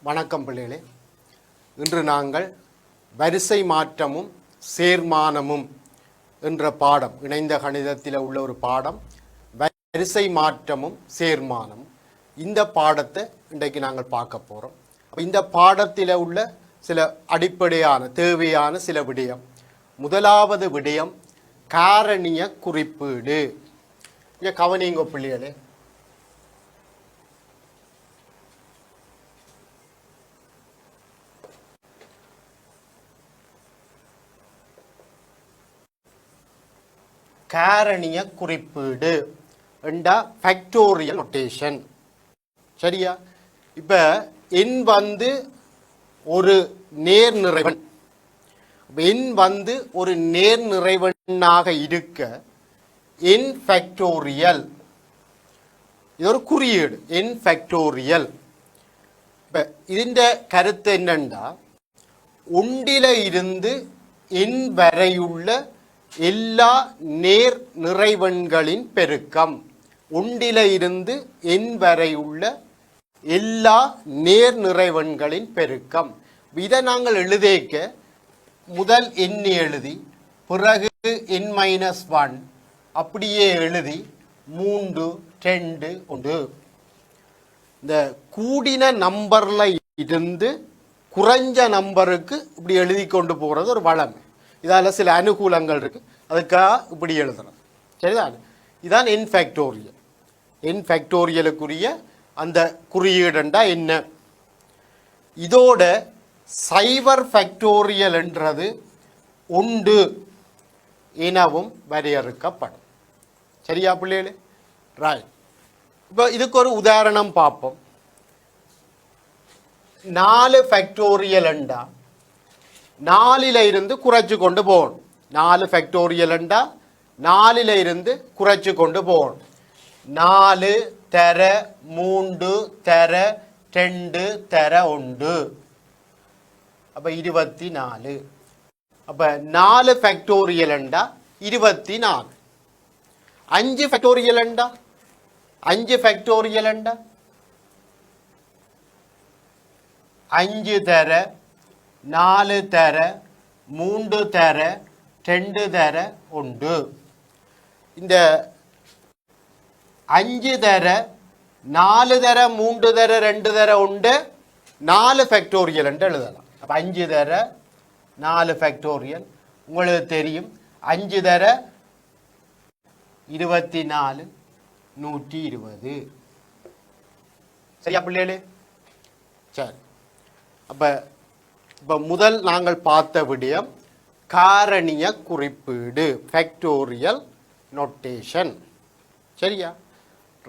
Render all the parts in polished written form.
வணக்கம் பிள்ளைகளே. இன்று நாங்கள் வரிசை மாற்றமும் சேர்மானமும் என்ற பாடம், இணைந்த கணிதத்தில் உள்ள ஒரு பாடம், வரிசை மாற்றமும் சேர்மானமும். இந்த பாடத்தை இன்றைக்கு நாங்கள் பார்க்க போகிறோம். இந்த பாடத்தில் உள்ள சில அடிப்படையான தேவையான சில விடயம். முதலாவது விடயம் காரணிய குறிப்பீடு. இங்கே கவனிங்க பிள்ளைகளே. காரணிய குறிப்பீடு என்றா ஃபேக்டோரியல் நோட்டேஷன். சரியா? இப்போ எண் வந்து ஒரு நேர்நிறைவன். எண் வந்து ஒரு நேர்நிறைவனாக இருக்க என் ஃபேக்டோரியல், இது ஒரு குறியீடு, என் ஃபேக்டோரியல். இப்போ இதன் கருத்து என்னண்டா, ஒன்றில இருந்து எண் வரையுள்ள எல்லா நேர் நிறைவன்களின் பெருக்கம். ஒன்றில இருந்து எண் வரையுள்ள எல்லா நேர் நிறைவன்களின் பெருக்கம். இதை நாங்கள் எழுதேக்க முதல் எண்ணி எழுதி பிறகு n-1 அப்படியே எழுதி 3, 2, 1. இந்த கூடின நம்பர்ல இருந்து குறைஞ்ச நம்பருக்கு இப்படி எழுதி கொண்டு போகிறது ஒரு வளம். இதால் சில அனுகூலங்கள் இருக்கு, அதுக்காக இப்படி எழுதணும். சரிதான்? இதான் என் ஃபேக்டோரியல். என் ஃபேக்டோரியலுக்குரிய அந்த குறியீடுண்டா என்ன? இதோட சைவர் ஃபேக்டோரியல் என்றது உண்டு எனவும் வரையறுக்கப்படும். சரியா பிள்ளைகளே? ரைட். இப்போ இதுக்கு ஒரு உதாரணம் பார்ப்போம். 4 ஃபேக்டோரியல் என்றா 4ல இருந்து குறைச்சு கொண்டு போகணும். 4 ஃபேக்டோரியல் என்றா 4ல இருந்து குறைச்சு கொண்டு போகணும். 4 தர 3 தர 2 தர 1, அப்ப 24. அப்ப 4 ஃபேக்டோரியல் என்றா 24. 5 ஃபேக்டோரியல் என்றா 5 ஃபேக்டோரியல் என்றா 5 தர 4 தர 3 தர 2 தர 1. இந்த 5 தர 4 தர 3 தர 2 தர 1 4 ஃபேக்டோரியல் என்று எழுதலாம். அப்போ 5 தர 4 ஃபேக்டோரியல் உங்களுக்கு தெரியும். 5 தர 24 120. சரியா பிள்ளைகளே? சரி. அப்போ முதல் நாங்கள் பார்த்த விடயம் காரணிய குறிப்பீடு, ஃபேக்டோரியல் நோட்டேஷன். சரியா?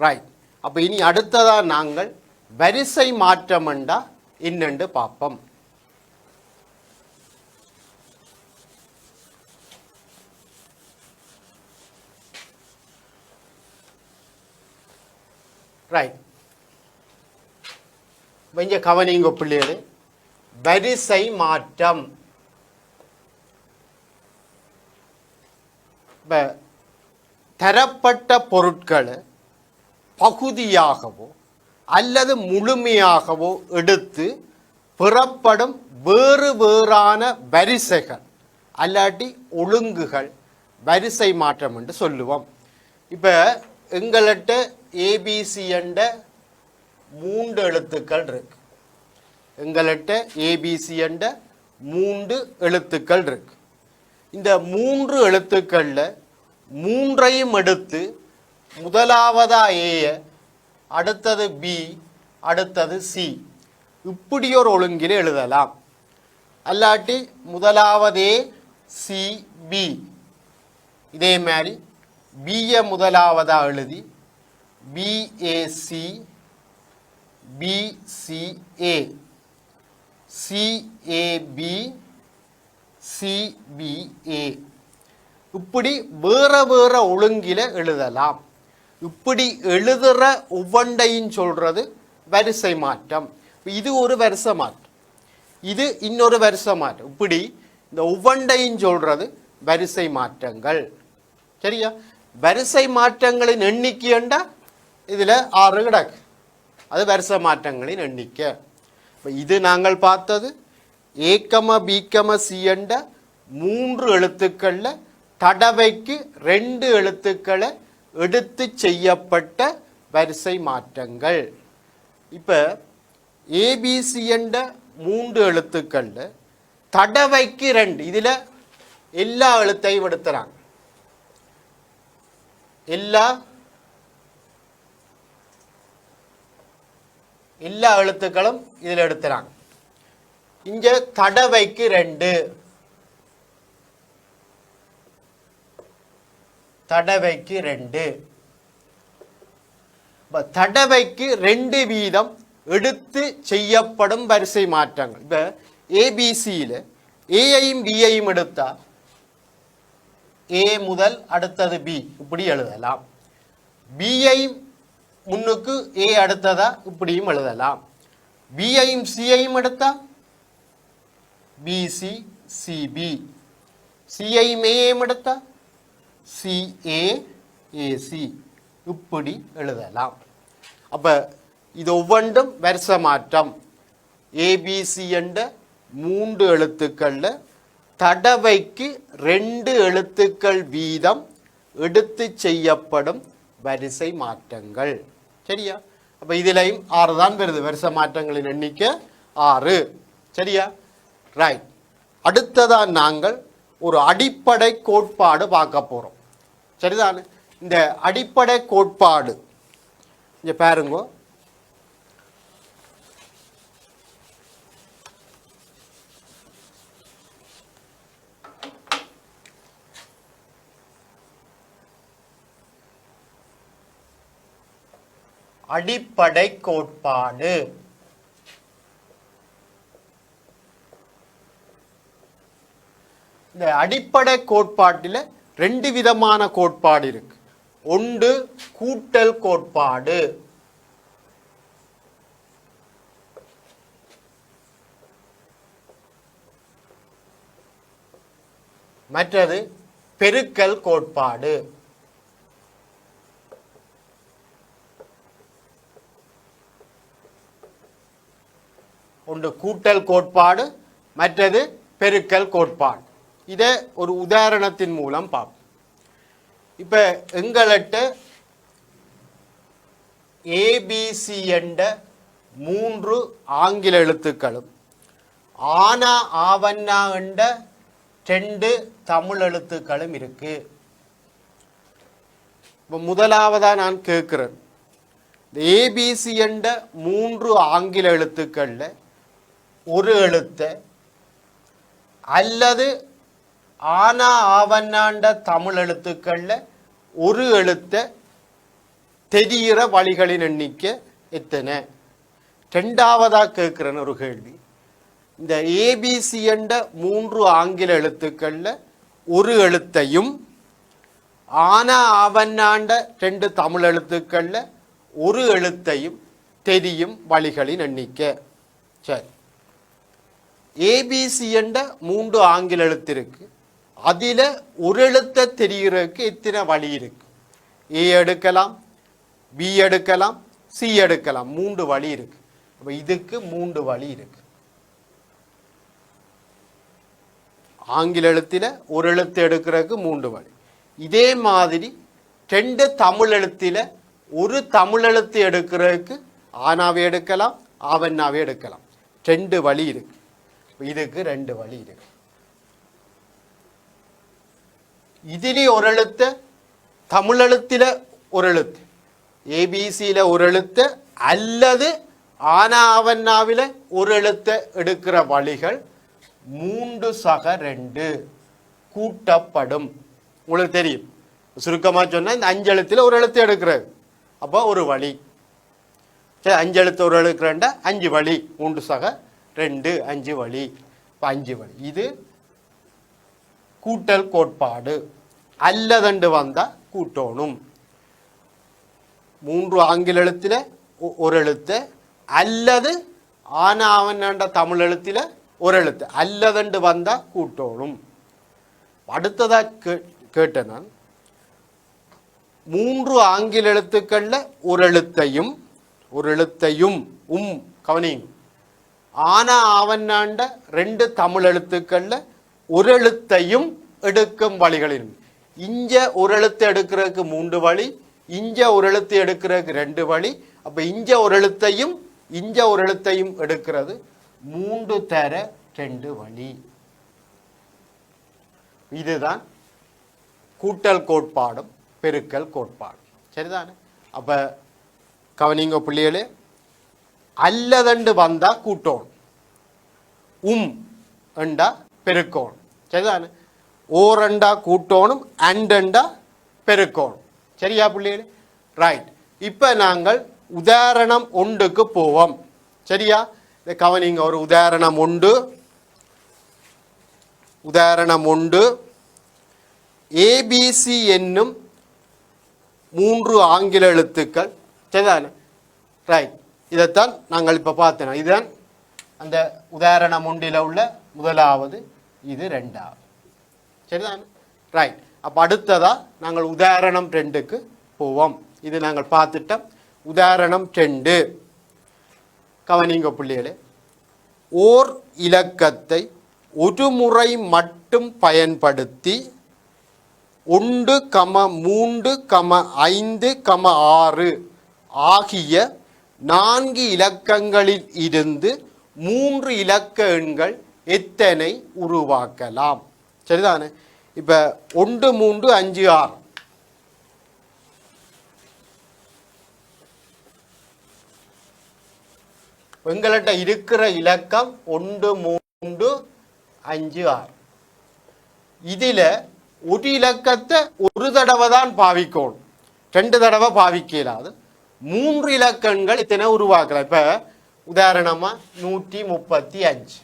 ரைட். அப்போ இனி அடுத்ததா நாங்கள் வரிசை மாற்றம் என்றா என்னென்று பார்ப்போம். ரைட். இங்க கவனிங்க பிள்ளைகளே. வரிசை மாற்றம் தரப்பட்ட பொருட்களை பகுதியாகவோ அல்லது முழுமையாகவோ எடுத்து பெறப்படும் வேறு வேறான வரிசைகள் அல்லாட்டி ஒழுங்குகள் வரிசை மாற்றம் என்று சொல்லுவோம். இப்போ எங்கள்கிட்ட ஏபிசி என்ற 3 எழுத்துக்கள் இருக்கு. எங்கள்கிட்ட ஏபிசி என்ற 3 எழுத்துக்கள் இருக்கு. இந்த 3 எழுத்துக்கள்ல 3ஐயும் எடுத்து முதலாவதா ஏ, அடுத்தது பி, அடுத்தது சி, இப்படி ஒரு ஒழுங்கில் எழுதலாம். அல்லாட்டி முதலாவதே சி பி, இதே மாதிரி பிஏ முதலாவதா எழுதி பிஏசி பிசிஏ சிஏபி சிபிஏ, இப்படி வேற வேற ஒழுங்கில எழுதலாம். இப்படி எழுதுற ஒவ்வொன்றையும் சொல்றது வரிசை மாற்றம். இது ஒரு வரிசை மாற்றம், இது இன்னொரு வரிசை மாற்றம். இப்படி இந்த ஒவ்வொன்றையும் சொல்றது வரிசை மாற்றங்கள். சரியா? வரிசை மாற்றங்களின் எண்ணிக்கை என்றா இதுல 6 கிடக்கு. அது வரிசை மாற்றங்களின் எண்ணிக்கை. இது நாங்கள் பார்த்தது ஏகம பீக்கம சி என்ற 3 எழுத்துக்கள்ல தடவைக்கு 2 எழுத்துக்களை எடுத்து செய்யப்பட்ட வரிசை மாற்றங்கள். இப்ப ஏபிசி என்ற 3 எழுத்துக்கள்ல தடவைக்கு 2 இதுல எல்லா எழுத்தையும் எடுத்துறாங்க. எல்லா எழுத்துக்களும் இதில் எடுத்துறாங்க. இங்க தடவைக்கு 2 தடவைக்கு 2 வீதம் எடுத்து செய்யப்படும் வரிசை மாற்றங்கள். இப்ப ஏபிசியில ஏயையும் பியையும் எடுத்தா ஏ முதல் அடுத்தது பி இப்படி எழுதலாம். பியையும் முன்னுக்கு ஏ அடுத்ததா இப்படியும் எழுதலாம். பியையும் சியையும் எடுத்தா பிசி சிபி, சியையும் ஏயும் எடுத்தா சிஏ ஏசி இப்படி எழுதலாம். அப்ப இது ஒவ்வொன்றும் வரிசை மாற்றம். ஏபிசி என்ற 3 எழுத்துக்கள்ல தடவைக்கு 2 எழுத்துக்கள் வீதம் எடுத்து செய்யப்படும் வரிசை மாற்றங்கள். சரியா? அப்ப இதுலயும் 6 தான் வருது. வரிசை மாற்றங்களின் எண்ணிக்கை 6. சரியா? ரைட். அடுத்ததா நாங்கள் ஒரு அடிப்படை கோட்பாடு பார்க்க போறோம். சரிதானே? இந்த அடிப்படை கோட்பாடு இங்க பாருங்க. அடிப்படை கோட்பாடு இந்த அடிப்படை கோட்பாட்டில் 2 விதமான கோட்பாடு இருக்கு. ஒன்று கூட்டல் கோட்பாடு, மற்றது பெருக்கல் கோட்பாடு. ஒன்று கூட்டல் கோட்பாடு, மற்றது பெருக்கல் கோட்பாடு. இதை ஒரு உதாரணத்தின் மூலம் பார்ப்போம். இப்ப எங்கள்கிட்ட ஏபிசி என்ற 3 ஆங்கில எழுத்துக்களும் ஆனா ஆவண்ணா என்ற 2 தமிழ் எழுத்துக்களும் இருக்கு. இப்ப முதலாவதா நான் கேட்கிறேன், ஏபிசி என்ற 3 ஆங்கில எழுத்துக்கள்ல ஒரு எழுத்தை அல்லது ஆனா ஆவண்ணாண்ட தமிழ் எழுத்துக்கள்ல ஒரு எழுத்தை தெரிகிற வழிகளின் எண்ணிக்கை எத்தனை? 2வதா கேட்கிறேன் ஒரு கேள்வி, இந்த ஏபிசி என்ற 3 ஆங்கில எழுத்துக்கள்ல ஒரு எழுத்தையும் ஆனா ஆவண்ணாண்ட 2 தமிழ் எழுத்துக்கள்ல ஒரு எழுத்தையும் தெரியும் வழிகளின் எண்ணிக்கை. சரி, ஏபிசி என்ற 3 ஆங்கில எழுத்து இருக்கு. அதில் ஒரு எழுத்தை தெரிகிறதுக்கு எத்தனை வழி இருக்கு? ஏ எடுக்கலாம், பி எடுக்கலாம், சி எடுக்கலாம். 3 வழி இருக்கு. அப்ப இதுக்கு 3 வழி இருக்கு. ஆங்கில எழுத்தில் ஒரு எழுத்து எடுக்கிறதுக்கு 3 வழி. இதே மாதிரி 2 தமிழ் எழுத்தில் ஒரு தமிழ் எழுத்து எடுக்கிறதுக்கு ஆனாவே எடுக்கலாம், ஆவண்ணாவே எடுக்கலாம். 2 வழி இருக்கு. இதுக்கு 2 வழி இருக்கு. இதிலே ஒரு எழுத்து, தமிழ் எழுத்தில ஒரு எழுத்து, ஏபிசியில ஒரு எழுத்து அல்லது ஆனா ஆவண்ணாவில ஒரு எழுத்தை எடுக்கிற வழிகள் 3 சக 2 கூட்டப்படும். உங்களுக்கு தெரியும், சுருக்கமா சொன்னா இந்த 5 எழுத்துல ஒரு எழுத்து எடுக்கிறது, அப்போ ஒரு வழி. சரி, 5 எழுத்து ஒரு எழுக்கிறேன்டா 5 வழி, 3 சக 2 5 வழி. 5 வழி. இது கூட்டல் கோட்பாடு. அல்லதண்டு வந்தா கூட்டணும். 3 ஆங்கில எழுத்துல ஒரு எழுத்து அல்லது ஆனா ஆவண்ணாண்ட தமிழ் எழுத்துல ஒரு எழுத்து அல்லதண்டு வந்தா கூட்டணும். அடுத்ததா கேட்டேன் நான், 3 ஆங்கில எழுத்துக்கள்ல ஒரு எழுத்தையும் கவனியும் ஆனா ஆவன்னாண்ட 2 தமிழ் எழுத்துக்கள்ல ஒரு எழுத்தையும் எடுக்கும் வழிகள் இருக்கு. இஞ்ச ஒரு எழுத்து எடுக்கிறதுக்கு 3 வழி, இஞ்ச ஒரு எழுத்து எடுக்கிறதுக்கு 2 வழி. அப்ப இஞ்ச ஒரு எழுத்தையும் இஞ்ச ஒரு எழுத்தையும் எடுக்கிறது 3 தர 2 வழி. இதுதான் கூட்டல் கோட்பாடும் பெருக்கல் கோட்பாடும். சரிதானே? அப்ப கவனிங்க பிள்ளைகளே, அல்லதண்டு வந்தா கூட்டணும், என்றா பெருக்கணும். சரிதானே? ஓரண்டா கூட்டணும், அண்டண்டா பெருக்கணும். சரியா பிள்ளைகளே? ரைட். இப்ப நாங்கள் உதாரணம் 1க்கு போவோம். சரியா? கவனிங்க, ஒரு உதாரணம் 1. உதாரணம் 1, ஏபிசி என்னும் 3 ஆங்கில எழுத்துக்கள். சரிதானே? ரைட். இதைத்தான் நாங்கள் இப்போ பார்த்தோம். இதுதான் அந்த உதாரணம் 1ல் உள்ள முதலாவது, இது 2வது. சரிதானே? ரைட். அப்போ அடுத்ததா நாங்கள் உதாரணம் 2க்கு போவோம். இது நாங்கள் பார்த்துட்டோம். உதாரணம் 2, கவனிங்க பிள்ளைகளே. ஓர் இலக்கத்தை ஒரு முறை மட்டும் பயன்படுத்தி 1, 3, 5, 6 ஆகிய 4 இலக்கங்களில் இருந்து 3 இலக்க எண்கள் எத்தனை உருவாக்கலாம்? சரிதானே? இப்ப 1, 3, 5, 6 எங்கள்கிட்ட இருக்கிற இலக்கம் 1, 3, 5, 6. இதில் ஒரு இலக்கத்தை ஒரு தடவை தான் பாவிக்கணும், 2 தடவை பாவிக்கலாது. 3 இலக்கங்கள் இத்தனை உருவாக்கலாம். இப்போ உதாரணமாக 135,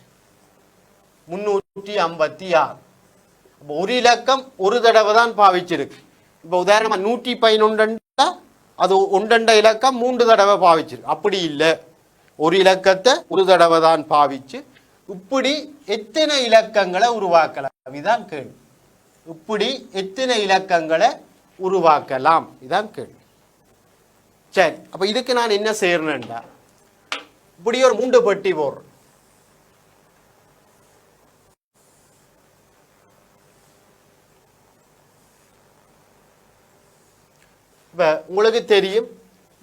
356. இப்போ ஒரு இலக்கம் ஒரு தடவை தான் பாவிச்சிருக்கு. இப்போ உதாரணமாக 111 அது ஒன்றண்ட இலக்கம் 3 தடவை பாவிச்சிருக்கு. அப்படி இல்லை, ஒரு இலக்கத்தை ஒரு தடவை தான் பாவிச்சு இப்படி எத்தனை இலக்கங்களை உருவாக்கலாம்? இதுதான் கேள்வி. இப்படி எத்தனை இலக்கங்களை உருவாக்கலாம்? இதுதான் கேள்வி. சரி, அப்ப இதுக்கு நான் என்ன செய்யறேன்டா, இப்படி ஒரு 3 பெட்டி போடுறேன். இப்ப உங்களுக்கு தெரியும்,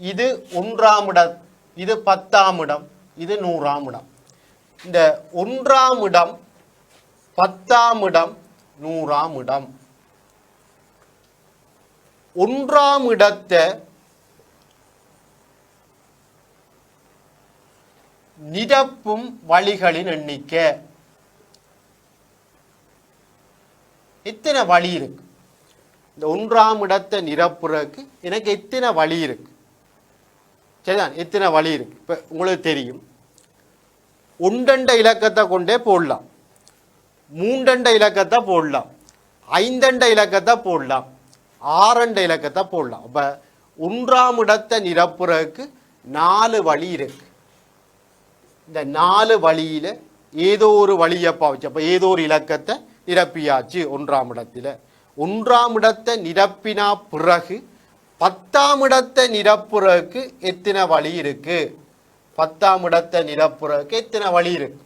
இது 1ஆம் இடம், இது 10ஆம் இடம், இது 100ஆம் இடம். இந்த 1ஆம் இடம், 10ஆம் இடம், 100ஆம் இடம். 1ஆம் இடத்தை நிரப்பும் வழிகளின் எண்ணிக்கை எத்தனை வழி இருக்கு? இந்த 1ஆம் இடத்தை நிரப்புறதுக்கு எனக்கு எத்தனை வழி இருக்கு? சரிதான், எத்தனை வழி இருக்கு? இப்போ உங்களுக்கு தெரியும், 1 இலக்கத்தை கொண்டே போடலாம், 3 இலக்கத்தை போடலாம், 5 இலக்கத்தை போடலாம், 6 இலக்கத்தை போடலாம். அப்போ 1ஆம் இடத்தை நிரப்புறதுக்கு 4 வழி இருக்கு. இந்த 4 வழியில் ஏதோ ஒரு வழியை பாவிச்சு, அப்போ ஏதோ ஒரு இலக்கத்தை நிரப்பியாச்சு 1ஆம் இடத்தில். 1ஆம் இடத்தை நிரப்பினா பிறகு 10ஆம் இடத்தை நிரப்புறதுக்கு எத்தனை வழி இருக்கு? 10ஆம் இடத்தை நிரப்புறதுக்கு எத்தனை வழி இருக்கு?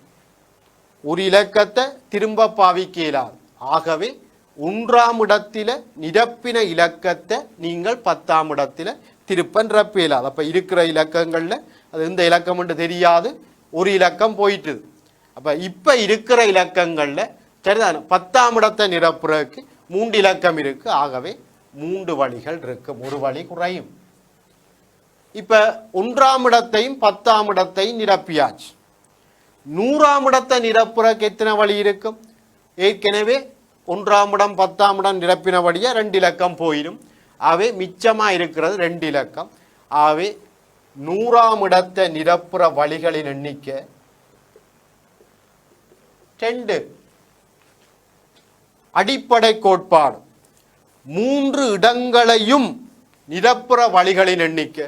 ஒரு இலக்கத்தை திரும்ப பாவிக்கலாது. ஆகவே 1ஆம் இடத்தில் நிரப்பின இலக்கத்தை நீங்கள் 10ஆம் இடத்தில் திருப்ப நிரப்பலாது. அப்போ இருக்கிற இலக்கங்களில் அது இந்த இலக்கம் என்று தெரியாது, ஒரு இலக்கம் போயிட்டுது. அப்போ இப்போ இருக்கிற இலக்கங்களில் சரிதானே 10ஆம் இடத்தை நிரப்புறதுக்கு 3 இலக்கம் இருக்கு. ஆகவே 3 வழிகள் இருக்கும், ஒரு வழி குறையும். இப்ப 1ஆம் இடத்தையும் 10ஆம் இடத்தையும் நிரப்பியாச்சு. 100ஆம் இடத்தை நிரப்புறதுக்கு எத்தனை வழி இருக்கும்? ஏற்கனவே 1ஆம் இடம் 10ஆம் இடம் நிரப்பினபடியே 2 இலக்கம் போயிடும். ஆகவே மிச்சமா இருக்கிறது 2 இலக்கம். ஆகவே 100ஆம் இடத்தை நிரப்புற வழிகளின் எண்ணிக்கை 2. அடிப்படை கோட்பாடு 3 இடங்களையும் நிரப்புற வழிகளின் எண்ணிக்கை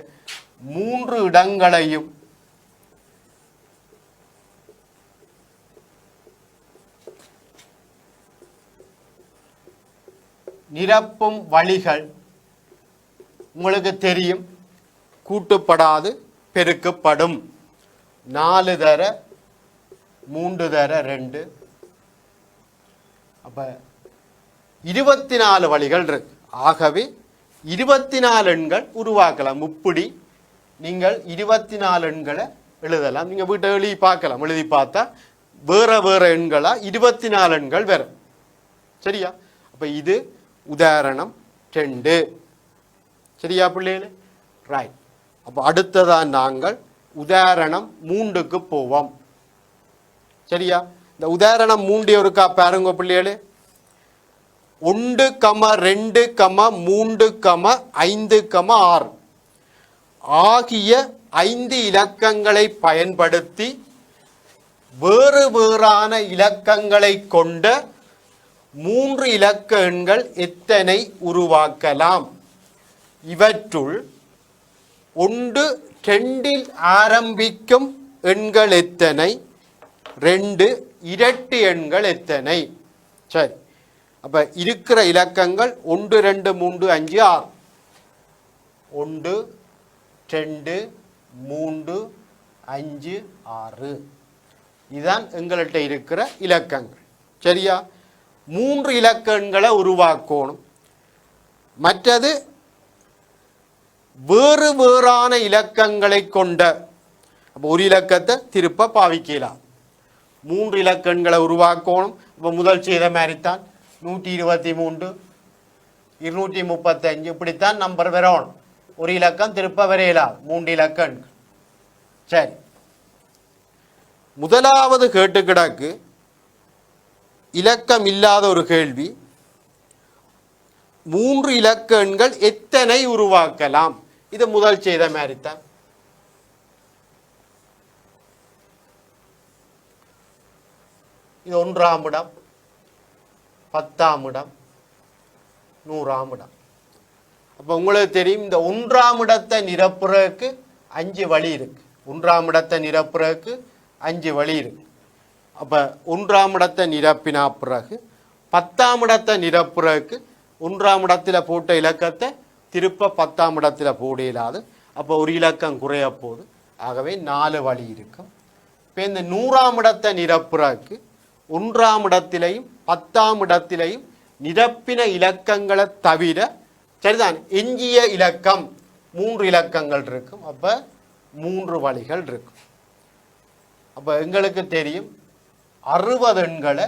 3 இடங்களையும் நிரப்பும் வழிகள் உங்களுக்கு தெரியும், கூட்டுப்படாது பெருக்கப்படும். 4 தர 3 தர 2. அப்ப 24 வழிகள் இருக்கு. ஆகவே 24 எண்கள் உருவாக்கலாம். இப்படி நீங்கள் 24 எண்களை எழுதலாம். நீங்க வீட்டை எழுதி பார்க்கலாம். எழுதி பார்த்தா வேற வேற எண்களா 24 எண்கள் வரும். சரியா? அப்ப இது உதாரணம் 2. சரியா பிள்ளைகளே? ரைட். அப்ப அடுத்ததான் நாங்கள் உதாரணம் 3க்கு போவோம். சரியா? இந்த உதாரணம் 3 ஒருக்கா பாருங்க பிள்ளைகளே. 1, 2, 3, 5, 6 ஆகிய 5 இலக்கங்களை பயன்படுத்தி வேறு வேறான இலக்கங்களை கொண்ட 3 இலக்க எண்கள் எத்தனை உருவாக்கலாம்? இவற்றுள் 1, 2 ஆரம்பிக்கும் எண்கள் எத்தனை? 2 இரட்டு எண்கள் எத்தனை? சரி, அப்ப இருக்கிற இலக்கங்கள் 1, 2, 3, 5, 6. 1, 2, 3, 5, 6 இதுதான் எங்கள்கிட்ட இருக்கிற இலக்கங்கள். சரியா? 3 இலக்க எண்களை உருவாக்கணும். மற்றது வேறு வேறான இலக்கங்களை கொண்ட, அப்போ ஒரு இலக்கத்தை திருப்ப பாவிக்கலாம். 3 இலக்க எண்களை உருவாக்கணும். இப்போ முதல் செய்த மாதிரித்தான் 123, 235 இப்படித்தான் நம்பர் வரணும். ஒரு இலக்கம் திருப்ப வரையலாம். 3 இலக்க எண்கள். சரி, முதலாவது கேட்டு கிடக்கு இலக்கம் இல்லாத ஒரு கேள்வி. 3 இலக்க எண்கள் எத்தனை உருவாக்கலாம்? இது முதல் செய்த மாதிரித்தான். இது 1ஆம் இடம், 10ஆம் இடம், 100ஆம் இடம். அப்ப உங்களுக்கு தெரியும் இந்த 1ஆம் இடத்தை நிரப்புறதுக்கு 5 வழி இருக்கு. 1ஆம் இடத்தை நிரப்புறதுக்கு 5 வழி இருக்கு. அப்ப 1ஆம் இடத்தை நிரப்பினா பிறகு 10ஆம் இடத்தை நிரப்புறதுக்கு 1ஆம் இடத்துல போட்ட இலக்கத்தை திருப்ப 10ஆம் இடத்துல போட இயலாது. அப்போ ஒரு இலக்கம் குறைய போகுது. ஆகவே 4 வழி இருக்கும். இப்போ இந்த 100ஆம் இடத்தை நிரப்புறதுக்கு 1ஆம் இடத்திலையும் 10ஆம் இடத்திலையும் நிரப்பின இலக்கங்களை தவிர சரிதான் எஞ்சிய இலக்கம் 3 இலக்கங்கள் இருக்கும். அப்ப 3 வழிகள் இருக்கும். அப்ப எங்களுக்கு தெரியும் 60 எண்களை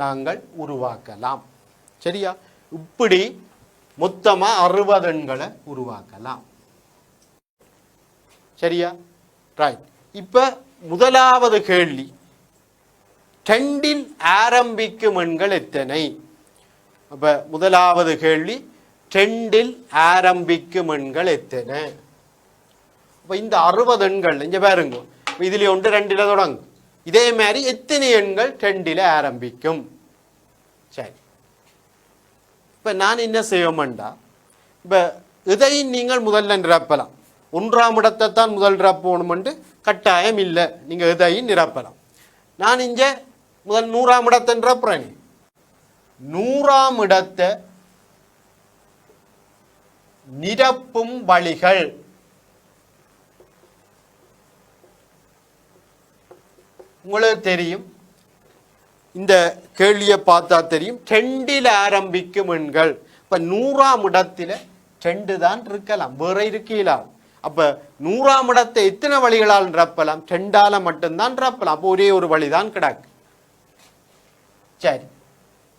நாங்கள் உருவாக்கலாம். சரியா? இப்படி மொத்தமா 60 எண்களை உருவாக்கலாம். சரியா? ரைட். இப்ப முதலாவது கேள்வி, 2இல் ஆரம்பிக்கும் எண்கள் எத்தனை? அப்ப முதலாவது கேள்வி, 2இல் ஆரம்பிக்கும் எண்கள் எத்தனை? அப்ப இந்த 60 எண்கள் இங்க பாருங்க. இதுல 1, 2ல தொடங்கும். இதே மாதிரி எத்தனை எண்கள் 2ல ஆரம்பிக்கும்? சரி, இப்ப நான் என்ன செய்வோம்டா, இப்ப இதை நீங்கள் முதல்ல நிரப்பலாம். 1ஆம் இடத்தை தான் முதல் நிரப்பணும் என்று கட்டாயம் இல்லை. நீங்க இதையும் நிரப்பலாம். நான் இங்க முதல் 100ஆம் இடத்தை நிரப்புறேன். 100ஆம் இடத்தை நிரப்பும் வழிகள் உங்களுக்கு தெரியும். இந்த கேள்வியை பார்த்தா தெரியும் 2இல் ஆரம்பிக்கும் எண்கள். இப்ப 100ஆம் இடத்துல 2 தான் இருக்கலாம், வேற இருக்கலாம். அப்ப 100ஆம் இடத்தை எத்தனை வழிகளால் நிரப்பலாம்? 2ஆல மட்டும்தான் நிரப்பலாம். அப்போ ஒரே ஒரு வழிதான் கிடக்கு. சரி,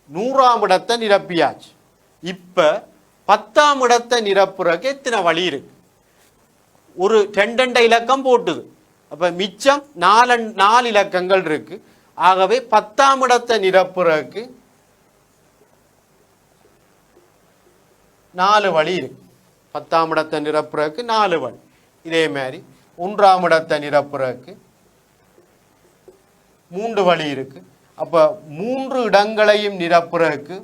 100ஆம் இடத்தை நிரப்பியாச்சு. இப்ப 10ஆம் இடத்தை நிரப்புறதுக்கு எத்தனை வழி இருக்கு? ஒரு 2 இலக்கம் போட்டுது. அப்ப மிச்சம் 4 இலக்கங்கள் இருக்கு. ஆகவே 10ஆம் இடத்தை நிரப்புறதுக்கு 4 வழி இருக்கு. 10ஆம் இடத்தை நிரப்புறதுக்கு 4 வழி. இதே மாதிரி 1ஆம் இடத்தை நிரப்புறதுக்கு 3 வழி இருக்கு. அப்ப 3 இடங்களையும் நிரப்புறதுக்கு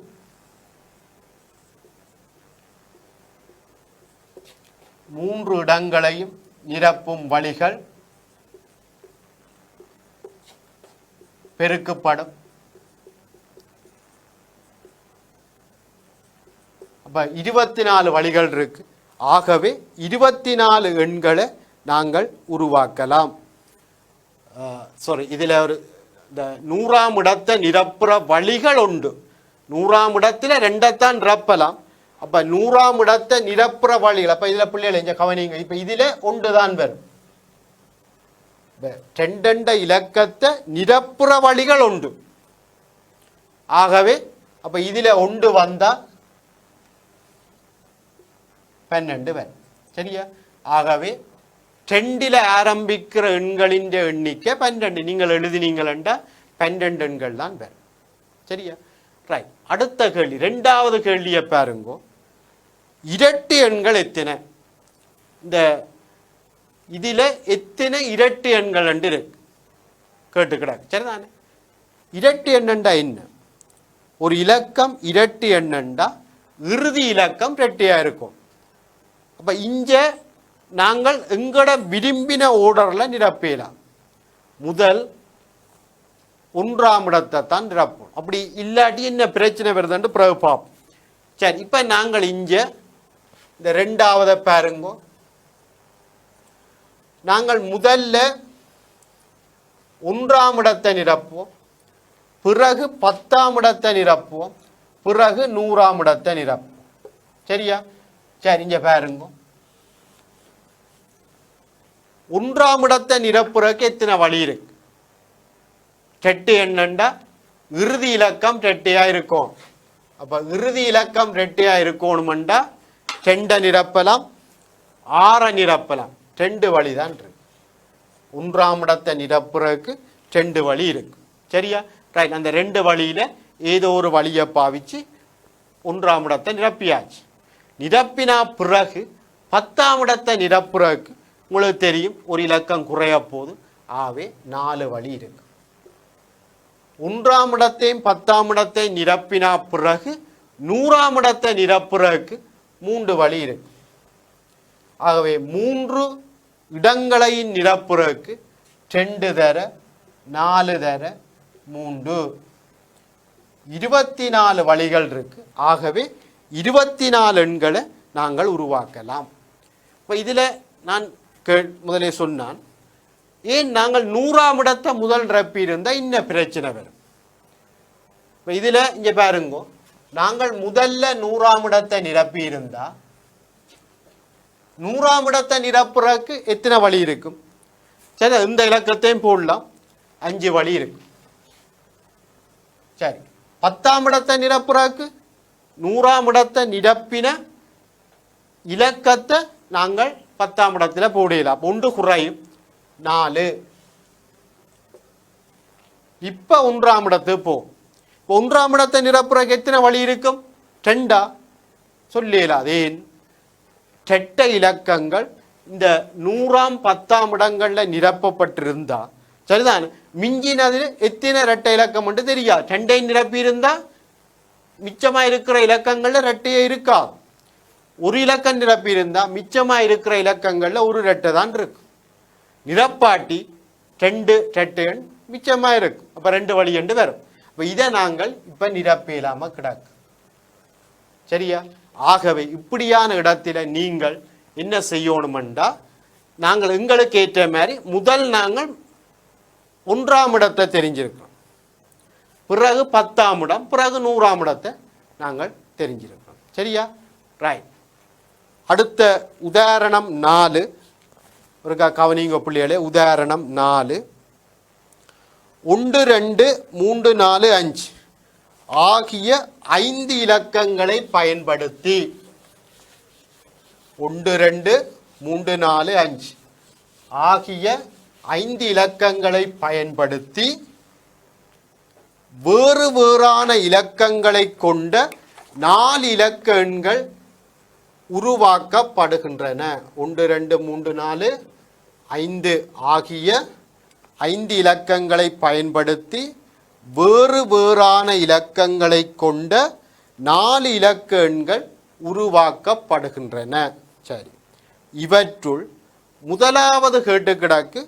3 இடங்களையும் நிரப்பும் வழிகள் பெருக்கப்படும். அப்ப 24 வழிகள் இருக்கு. ஆகவே 24 எண்களை நாங்கள் உருவாக்கலாம். சாரி, இதுல ஒரு இந்த 100ஆம் இடத்தை நிரப்புற வழிகள் உண்டு. 100ஆம் இடத்துல ரெண்டைத்தான் நிரப்பலாம். அப்ப 100ஆம் இடத்தை நிரப்புற வழிகள், அப்ப இதுல பிள்ளைகள் இங்க கவனிங்க. இப்ப இதுல ஒன்றுதான் வரும். ரெண்டெண்ட இலக்கத்தை நிரப்புற வழிகள் உண்டு. ஆகவே அப்ப இதுல ஒன்று வந்தா 12 வரும். சரியா? ஆகவே 2ல ஆரம்பிக்கிற எண்களின் எண்ணிக்கை 12. நீங்கள் எழுதினீங்கள் என்றால் 12 எண்கள் தான் வரும். சரியா? ரைட். அடுத்த கேள்வி, 2வது கேள்வியை பாருங்க. இரட்டு எண்கள் எத்தனை? இந்த இதுல எத்தனை இரட்டு எண்கள் என்று இருக்கு கேட்டுக்கிறாங்க. சரிதானே? இரட்டு எண்ணண்டா என்ன? ஒரு இலக்கம் இரட்டு எண்ணண்டா இறுதி இலக்கம் ரெட்டையா இருக்கும். அப்ப இங்க நாங்கள் எங்கட விரும்பின ஓர்டர்ல நிரப்பலாம். முதல் 1ஆம் இடத்தை தான் நிரப்போம். அப்படி இல்லாட்டி என்ன பிரச்சனை வருதுன்னு பிறகு பார்ப்போம். சரி, இப்ப நாங்கள் இங்க இந்த 2வது பாருங்க. நாங்கள் முதல்ல 1ஆம் இடத்தை நிரப்புவோம், பிறகு 10ஆம் இடத்தை நிரப்புவோம், பிறகு 100ஆம் இடத்தை நிரப்புவோம். சரியா? சரி, இங்க பாருங்க. 1ஆம் இடத்தை நிரப்புறதுக்கு எத்தனை வழி இருக்கு? ரெட்டு எண்ணண்டா இறுதி இலக்கம் ரெட்டையா இருக்கும். அப்ப இறுதி இலக்கம் ரெட்டையா இருக்கணும்டா 2 நிரப்பலாம், 6 நிரப்பலாம். 2 வழிதான் இருக்கு. 1ஆம் இடத்தை நிரப்புறதுக்கு 2 வழி இருக்கு. சரியா? ரைட். அந்த 2 வழியில ஏதோ ஒரு வழியை பாவிச்சு 1ஆம் இடத்தை நிரப்பியாச்சு. நிரப்பினா பிறகு 10ஆம் இடத்தை நிரப்புறதுக்கு உங்களுக்கு தெரியும் ஒரு இலக்கம் குறைய போது. ஆகவே 4 வழி இருக்கு. 1ஆம் இடத்தையும் 10ஆம் இடத்தையும் நிரப்பினா பிறகு 100ஆம் இடத்தை நிரப்புறதுக்கு 3 வழி இருக்கு. ஆகவே 3 இடங்களையும் நிரப்புறதுக்கு 2 தர 4 தர 3 24 வழிகள் இருக்கு. ஆகவே 24 எண்களை நாங்கள் உருவாக்கலாம். இப்போ இதில் நான் முதலே சொன்னான், ஏன் நாங்கள் 100ஆம் இடத்தை முதல் நிரப்பி இருந்தால் இன்னும் பிரச்சனை வரும். இப்போ இதில் இங்கே பாருங்க, நாங்கள் முதல்ல 100ஆம் இடத்தை நிரப்பி இருந்தா 100ஆம் இடத்தை நிரப்புறதுக்கு எத்தனை வழி இருக்கும்? சரி, இந்த இலக்கத்தையும் போடலாம், 5 வழி இருக்கு. சரி, 10ஆம் இடத்தை நிரப்புறதுக்கு 100ஆம் இடத்தை நிரப்பின இலக்கத்தை நாங்கள் 10ஆம் இடத்துல போடலாம். 1 குறையும், 4. இப்ப 1ஆம் இடத்துக்கு போ. 1ஆம் இடத்தை நிரப்புறதுக்கு எத்தனை வழி இருக்கும்? 2. சொல்லலாம். அதேன் ரெட்டை இலக்கங்கள் இந்த 100ஆம் 10ஆம் இடங்கள்ல நிரப்பப்பட்டிருந்தா சரிதான். மிஞ்சினதில் எத்தனை ரெட்டை இலக்கம் என்று தெரியாது. 2ஐ நிரப்பி இருந்தா மிச்சமா இருக்கிற இலக்கங்கள்ல ரெட்டையே இருக்கா. ஒரு இலக்கம் நிரப்பி இருந்தா மிச்சமா இருக்கிற இலக்கங்கள்ல ஒரு ரெட்டை தான் இருக்கு. நிரப்பாட்டி 2 ரெட்டை எண் மிச்சமா இருக்கும். அப்ப 2 வழி என்று வரும். அப்ப இதை நாங்கள் இப்ப நிரப்பலாம கிடக்கு. சரியா? ஆகவே இப்படியான இடத்துல நீங்கள் என்ன செய்யணும்டா, நாங்கள் எங்களுக்கு ஏற்ற மாதிரி முதல் நாங்கள் 1ஆம் இடத்தை தெரிஞ்சிருக்கோம், பிறகு 10ஆம் இடம், பிறகு 100ஆம் இடத்தை நாங்கள் தெரிஞ்சிருக்கோம். சரியா? ரைட். அடுத்த உதாரணம் 4 ஒரு கவனிங்க பிள்ளைகளே. உதாரணம் 4. 1 2 3 4 5 ஆகிய 5 இலக்கங்களை பயன்படுத்தி 1 2 3 4 5 ஆகிய 5 இலக்கங்களை பயன்படுத்தி வேறு வேறான இலக்கங்களை கொண்ட 4 இலக்க எண்கள் உருவாக்கப்படுகின்றன. 1 2 3 4 5 ஆகிய 5 இலக்கங்களை பயன்படுத்தி வேறு வேறான இலக்கங்களை கொண்ட 4 இலக்க எண்கள் உருவாக்கப்படுகின்றன. சரி, இவற்றுள் முதலாவது கேட்டுக்கிடக்கு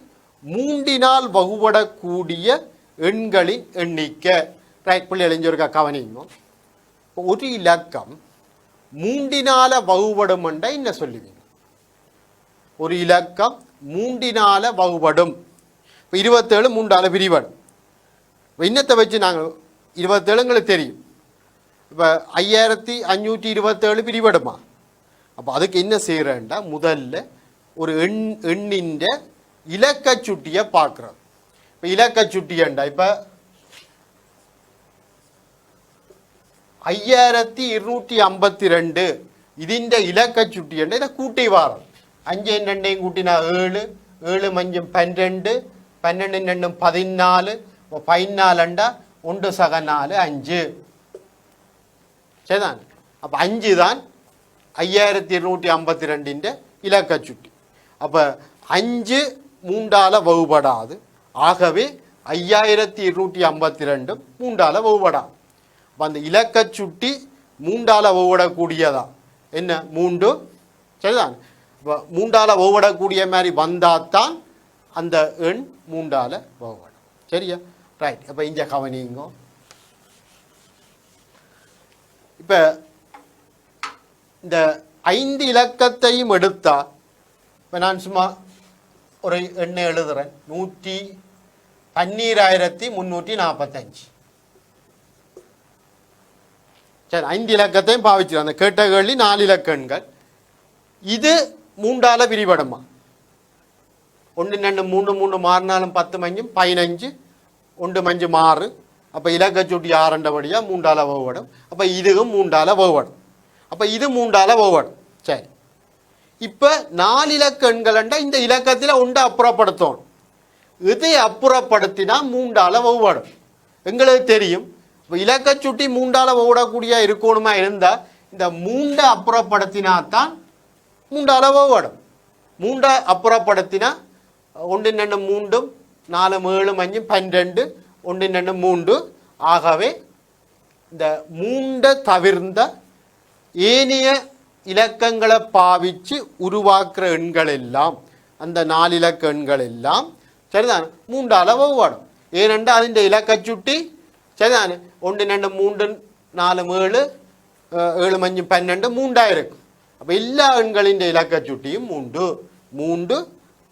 3னால் வகுபடக்கூடிய எண்களின் எண்ணிக்கை. ரைட் பிள்ளை எழுஞ்சொருக்கா கவனிங்க. ஒரு இலக்கம் 3னால வகுபடும் என்றா என்ன சொல்லுவீங்க? ஒரு இலக்கம் 3னால வகுபடும். 27 3ஆல பிரிபடும். இன்னத்தை வச்சு நாங்கள் 27 எங்களுக்கு தெரியும். இப்போ 5527 பிரிவெடுமா. அப்போ அதுக்கு என்ன செய்கிறேன்டா, முதல்ல ஒரு எண்ணின் இலக்க சுட்டியை பார்க்குறோம். இப்போ இலக்க சுட்டியண்டா இப்போ 5252 ഇതിൻ്റെ இலக்க சுட்டியண்டா இதை கூட்டி வாரம். 5 2 கூட்டினா 7, 7 5 12, 12 2 14, 14 1 சக 4 5. சரிதான். அப்போ 5 தான் 5252 இலக்க சுட்டி. அப்போ 5 3ஆல் வகுபடாது. ஆகவே 5252 3ஆல் வகுபடாது. அப்போ அந்த இலக்க சுட்டி 3ஆல் வகுபடக்கூடியதா என்ன 3. சரிதான். இப்போ 3ஆல் வகுபடக்கூடிய மாதிரி வந்தால்தான் அந்த எண் 3ஆல் வகுபடும். சரியா? ரைட். அப்போ இங்கே கவனிங்க. இப்போ இந்த 5 இலக்கத்தையும் எடுத்தா, இப்போ நான் சும்மா ஒரு எண்ணை எழுதுறேன். 112,345. சரி, 5 இலக்கத்தையும் பாவிச்சிடும். அந்த கேட்ட கேள்வி 4 இலக்க எண்கள். இது 3ஆல் பிரிபடுமா? 1 2 3 3 மாறினாலும் 10 மஞ்சும் 15, 1 மஞ்சு 6. அப்போ இலக்க சுட்டி 6 3ஆல் வகுபடும். அப்போ இதுவும் 3ஆல் வகுபடும். அப்போ இது 3ஆல் வகுபடும். சரி, இப்போ 4 இலக்க எண்கள்ண்டா இந்த இலக்கத்தில் ஒன்று அப்புறப்படுத்தணும். இதை அப்புறப்படுத்தினா 3ஆல் வகுபடும். எங்களுக்கு தெரியும். இப்போ இலக்க சுட்டி 3ஆல் வகுபடக்கூடிய இருக்கணுமா இருந்தால் இந்த 3 அப்புறப்படுத்தினா தான் 3ஆல் வகுபடும். 3 அப்புறப்படுத்தினா 1 2 3 4 7 5 12, 1 2 3. ஆகவே இந்த 3 தவிர்ந்த ஏனைய இலக்கங்களை பாவிச்சு உருவாக்குற எண்கள் எல்லாம், அந்த 4 இலக்க எண்கள் எல்லாம் சரிதான் 3ஆல் வகுபடும். ஏனென்றால் அதிൻ്റെ இலக்க சுட்டி சரிதான் 1 2 3 4 7 7 5 12 3 இருக்கும். அப்போ எல்லா எண்களின் இலக்க சுட்டியும் 3. 3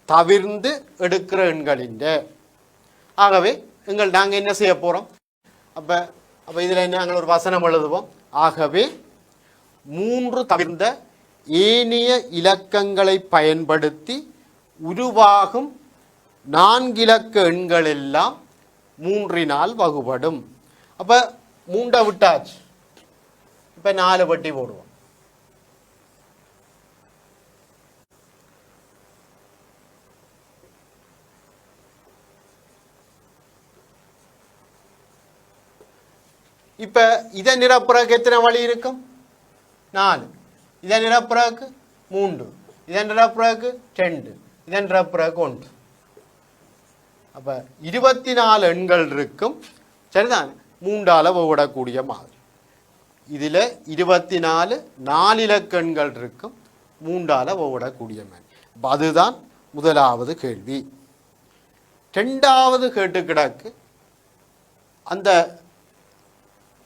தவிர்ந்து எடுக்கிற எண்களின். ஆகவே நாங்கள் என்ன செய்ய போகிறோம்? அப்போ இதில் நாங்கள் ஒரு வசனம் எழுதுவோம். ஆகவே 3 தவிர்ந்த ஏனைய இலக்கங்களை பயன்படுத்தி உருவாகும் 4 இலக்க எண்கள் எல்லாம் 3ஆல் வகுபடும். அப்போ 3 விட்டாச்சு. இப்போ 4 வட்டி போடுவோம். இப்போ இதை நிரப்புறதுக்கு எத்தனை வழி இருக்கும்? 4. இதை நிரப்புறதுக்கு 3. இதை நிரப்புறதுக்கு 2. இதை நிரப்புறதுக்கு 1. அப்போ 24 எண்கள் இருக்கும். சரிதான் 3ஆல் வகுபடக்கூடிய மாதிரி. இதில் 24 4 இலக்க எண்கள் இருக்கும் 3ஆல் வகுபடக்கூடிய மாதிரி. அதுதான் முதலாவது கேள்வி. 2வது கேட்டு கிடக்கு. அந்த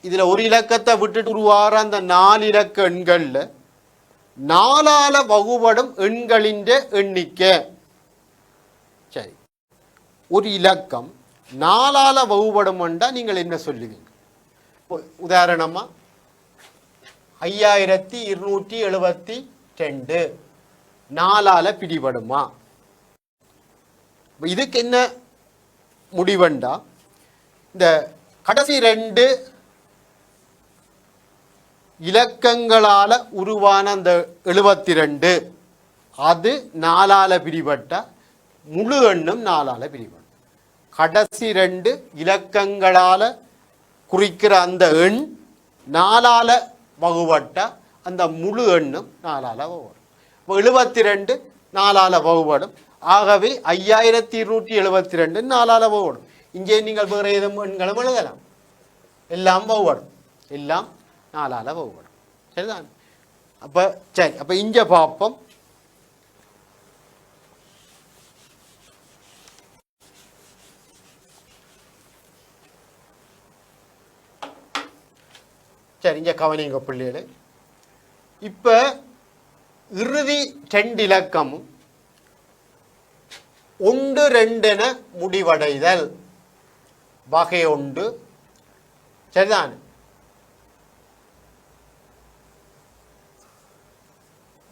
இதில் ஒரு இலக்கத்தை விட்டுட்டு உருவாகிற அந்த 4 இலக்க எண்களில் 4ஆல் வகுபடும் எண்களின் எண்ணிக்கை. சரி, ஒரு இலக்கம் 4ஆல் வகுபடும் என்றால் நீங்கள் என்ன சொல்லுவீங்க? உதாரணமாக 5272 4ஆல் பிடிபடுமா? இதுக்கு என்ன முடிவண்டா, இந்த கடைசி 2 இலக்கங்களால் உருவான அந்த 72 அது 4ஆல் பிரிபட்ட முழு எண்ணும் 4ஆல் பிரிபடும். கடைசி 2 இலக்கங்களால் குறிக்கிற அந்த எண் 4ஆல் வகுபட்ட அந்த முழு எண்ணும் 4ஆல் வகுபடும். இப்போ 72 4ஆல் வகுபடும். ஆகவே 5272 4ஆல் வகுபடும். இங்கே நீங்கள் வேறு ஏதும் எண்களும் எழுதலாம். எல்லாம் வகுபடும். எல்லாம் 4ஆல் வகுபடும். சரிதான். அப்போ சரி, அப்போ இங்கே பார்ப்போம். சரி, இங்கே கவனிங்க பிள்ளைகளே. இப்போ இறுதி 2 இலக்கமும் 1 2 என முடிவடைதல். வகை உண்டு. சரிதான்.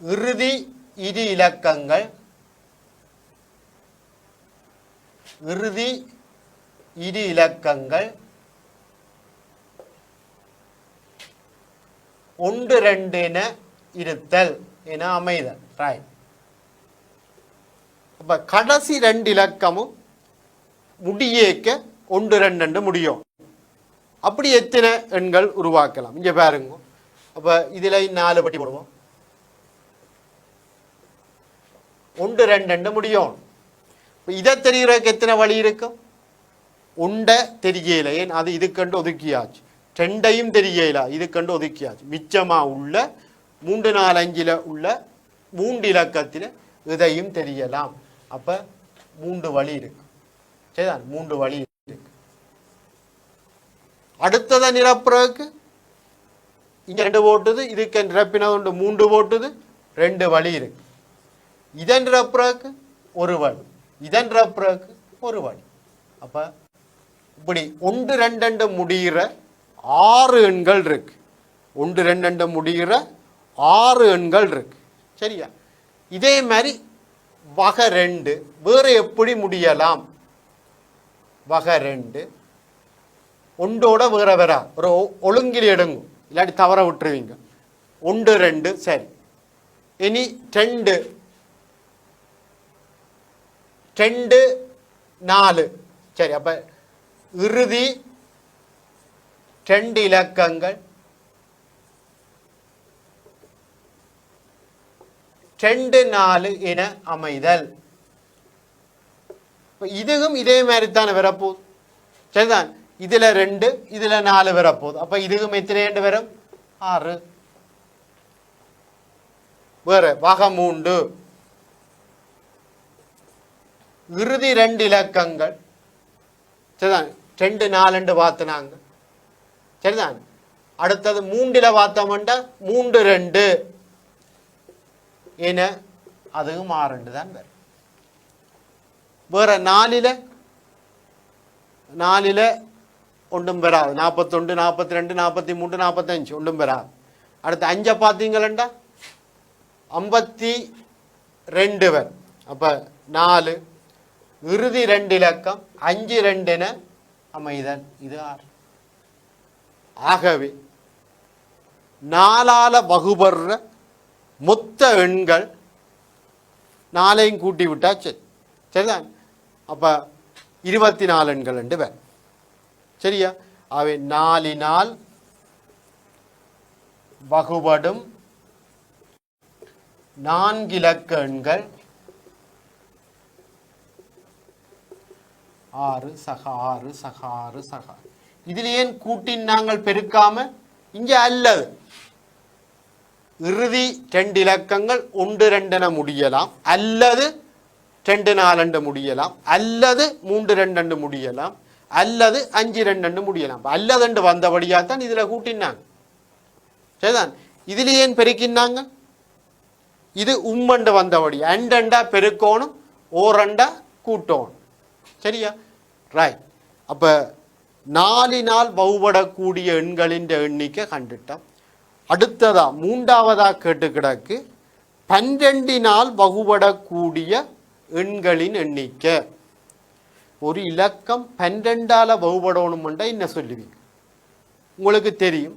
இறுதி இரு இலக்கங்கள் இறுதி இரு இலக்கங்கள் 1 2 என இருத்தல் என அமைதல். ரைட். அப்ப கடைசி 2 இலக்கமும் முடியேக்க 1 2 முடியும். அப்படி எத்தனை எண்கள் உருவாக்கலாம்? இங்க பாருங்க. அப்ப இதுல 4 பட்டி போடுவோம். 1 2 முடியும். இதை தெரிகிறதுக்கு எத்தனை வழி இருக்கும்? 1 தெரியல, ஏன் அது இது கண்டு ஒதுக்கியாச்சு. 2ஐயும் தெரியல, இது கண்டு ஒதுக்கியாச்சு. மிச்சமா உள்ள 3 4 5 உள்ள 3 இலக்கத்தில் இதையும் தெரியலாம். அப்ப 3 வழி இருக்கு. சரிதான், 3 வழி இருக்கு. அடுத்ததை நிரப்புறதுக்கு இங்க 2 போட்டுது, இதுக்கு நிரப்பினது 3 போட்டுது, 2 வழி இருக்கு. இதன் நிரப்புறதுக்கு 1 வழி, இதன் நிரப்புறதுக்கு 1 வழி. அப்ப இப்படி 1 2 முடிகிற 6 எண்கள் இருக்கு. 1 2 முடிகிற 6 எண்கள் இருக்கு. சரியா? இதே மாதிரி வகை 2 வேற எப்படி முடியலாம்? வகை 2 ஒன்றோட வேற வேற ஒரு ஒழுங்கில் எடுங்கும், இல்லாட்டி தவற விட்டுருவீங்க. 1 2 சரி. இனி 2 2 4 சரி. அப்ப இறுதி 2 இலக்கங்கள் 2 4 என அமைதல். இதுவும் இதே மாதிரி தானே வரப்போகுது. சரிதான். இதுல 2 இதுல 4 வரப்போகுது. அப்ப இதுவும் எத்தனை 2 வரும்? 6. வேற வகை 3 இறுதி 2 இலக்கங்கள். சரிதான். 2 4 பார்த்துனாங்க. சரிதான். அடுத்தது 3ல பார்த்தோம்னா 3 2 என அதுவும் 6 தான் வரும். வேற 4ல ஒன்றும் வராது. 41 42 43 45 ஒன்றும் வராது. அடுத்து 5 பார்த்தீங்களா 52 வரும். அப்ப 4 இறுதி 2 இலக்கம் 5 2 என அமைதல். இது 6. ஆகவே 4ஆல வகுபடுற மொத்த எண்கள் 4ஐயும் கூட்டி விட்டா சரி. சரிதான். அப்ப 24 எண்கள் என்று வரும். சரியா? அவை 4னால் வகுபடும் 4 இலக்க எண்கள் 6 சக 6 சக 6 சக. இதில் ஏன் கூட்டின் நாங்கள் பெருக்காம இங்க அல்லது இறுதி 2 இலக்கங்கள் 1 2 என முடியலாம், அல்லது 2 4 முடியலாம், அல்லது 3 2 முடியலாம், அல்லது 5 2 முடியலாம். அல்லது வந்தபடியாத்தான் இதுல கூட்டினாங்க. சரிதான். இதுல ஏன் பெருக்கினாங்க? இது உம்மண்டு வந்தபடி அண்டா பெருக்கோணும், ஓரண்டா கூட்டோணும். சரியா? ரைட். அப்ப 4னால் வகுபடக்கூடிய எண்களின் எண்ணிக்கை கண்டுட்டோம். அடுத்ததா 3ஆவதா கேட்டு கிடக்கு 12னால் வகுபடக்கூடிய எண்களின் எண்ணிக்கை. ஒரு இலக்கம் 12ஆல வகுபடணும்னா என்ன சொல்லுவீங்க? உங்களுக்கு தெரியும்,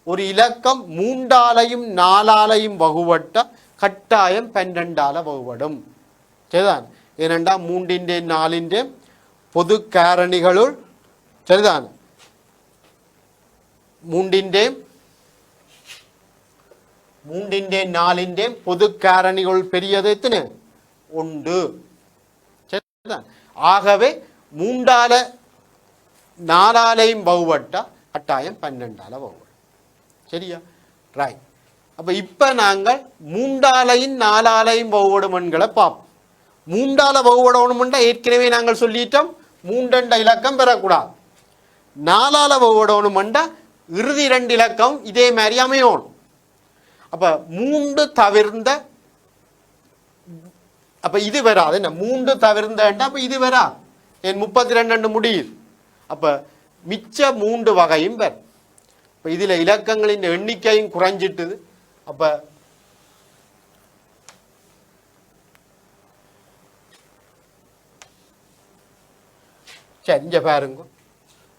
ஒரு இலக்கம் 3ஆலையும் 4ஆலையும் வகுபட்ட கட்டாயம் 12ஆல வகுபடும். சரிதான். ஏனென்றா 3 4 பொது காரணிகளுள் சரிதான் 3 4 பொது காரணிகள் பெரியது எத்தனை? 1. சரிதான். ஆகவே 3ஆல 4ஆலையும் வகுபட்டா கட்டாயம் 12ஆல வகுபடும். சரியா? ரைட். அப்ப இப்ப நாங்கள் 3ஆலையும் 4ஆலையும் வகுபடும் எண்களை பார்ப்போம். 3ஆல வகுபடணும்னா ஏற்கனவே நாங்கள் சொல்லிட்டோம் 3 இலக்கம் பெறக்கூடாது. 4ஆல வகுபடணும்னா இறுதி 2 இலக்கம் இதே மாதிரி அமையணும். அப்ப 3 தவிர்ந்த அப்ப இது வராது. என்ன 3 தவிர்ந்த அப்ப இது வரா. என் 32 முடியுது. அப்போ மிச்ச 3 வகையும் வரும். இப்போ இதில் இலக்கங்களின் எண்ணிக்கையும் குறைஞ்சிட்டுது. அப்போ சரி இங்கே பாருங்க,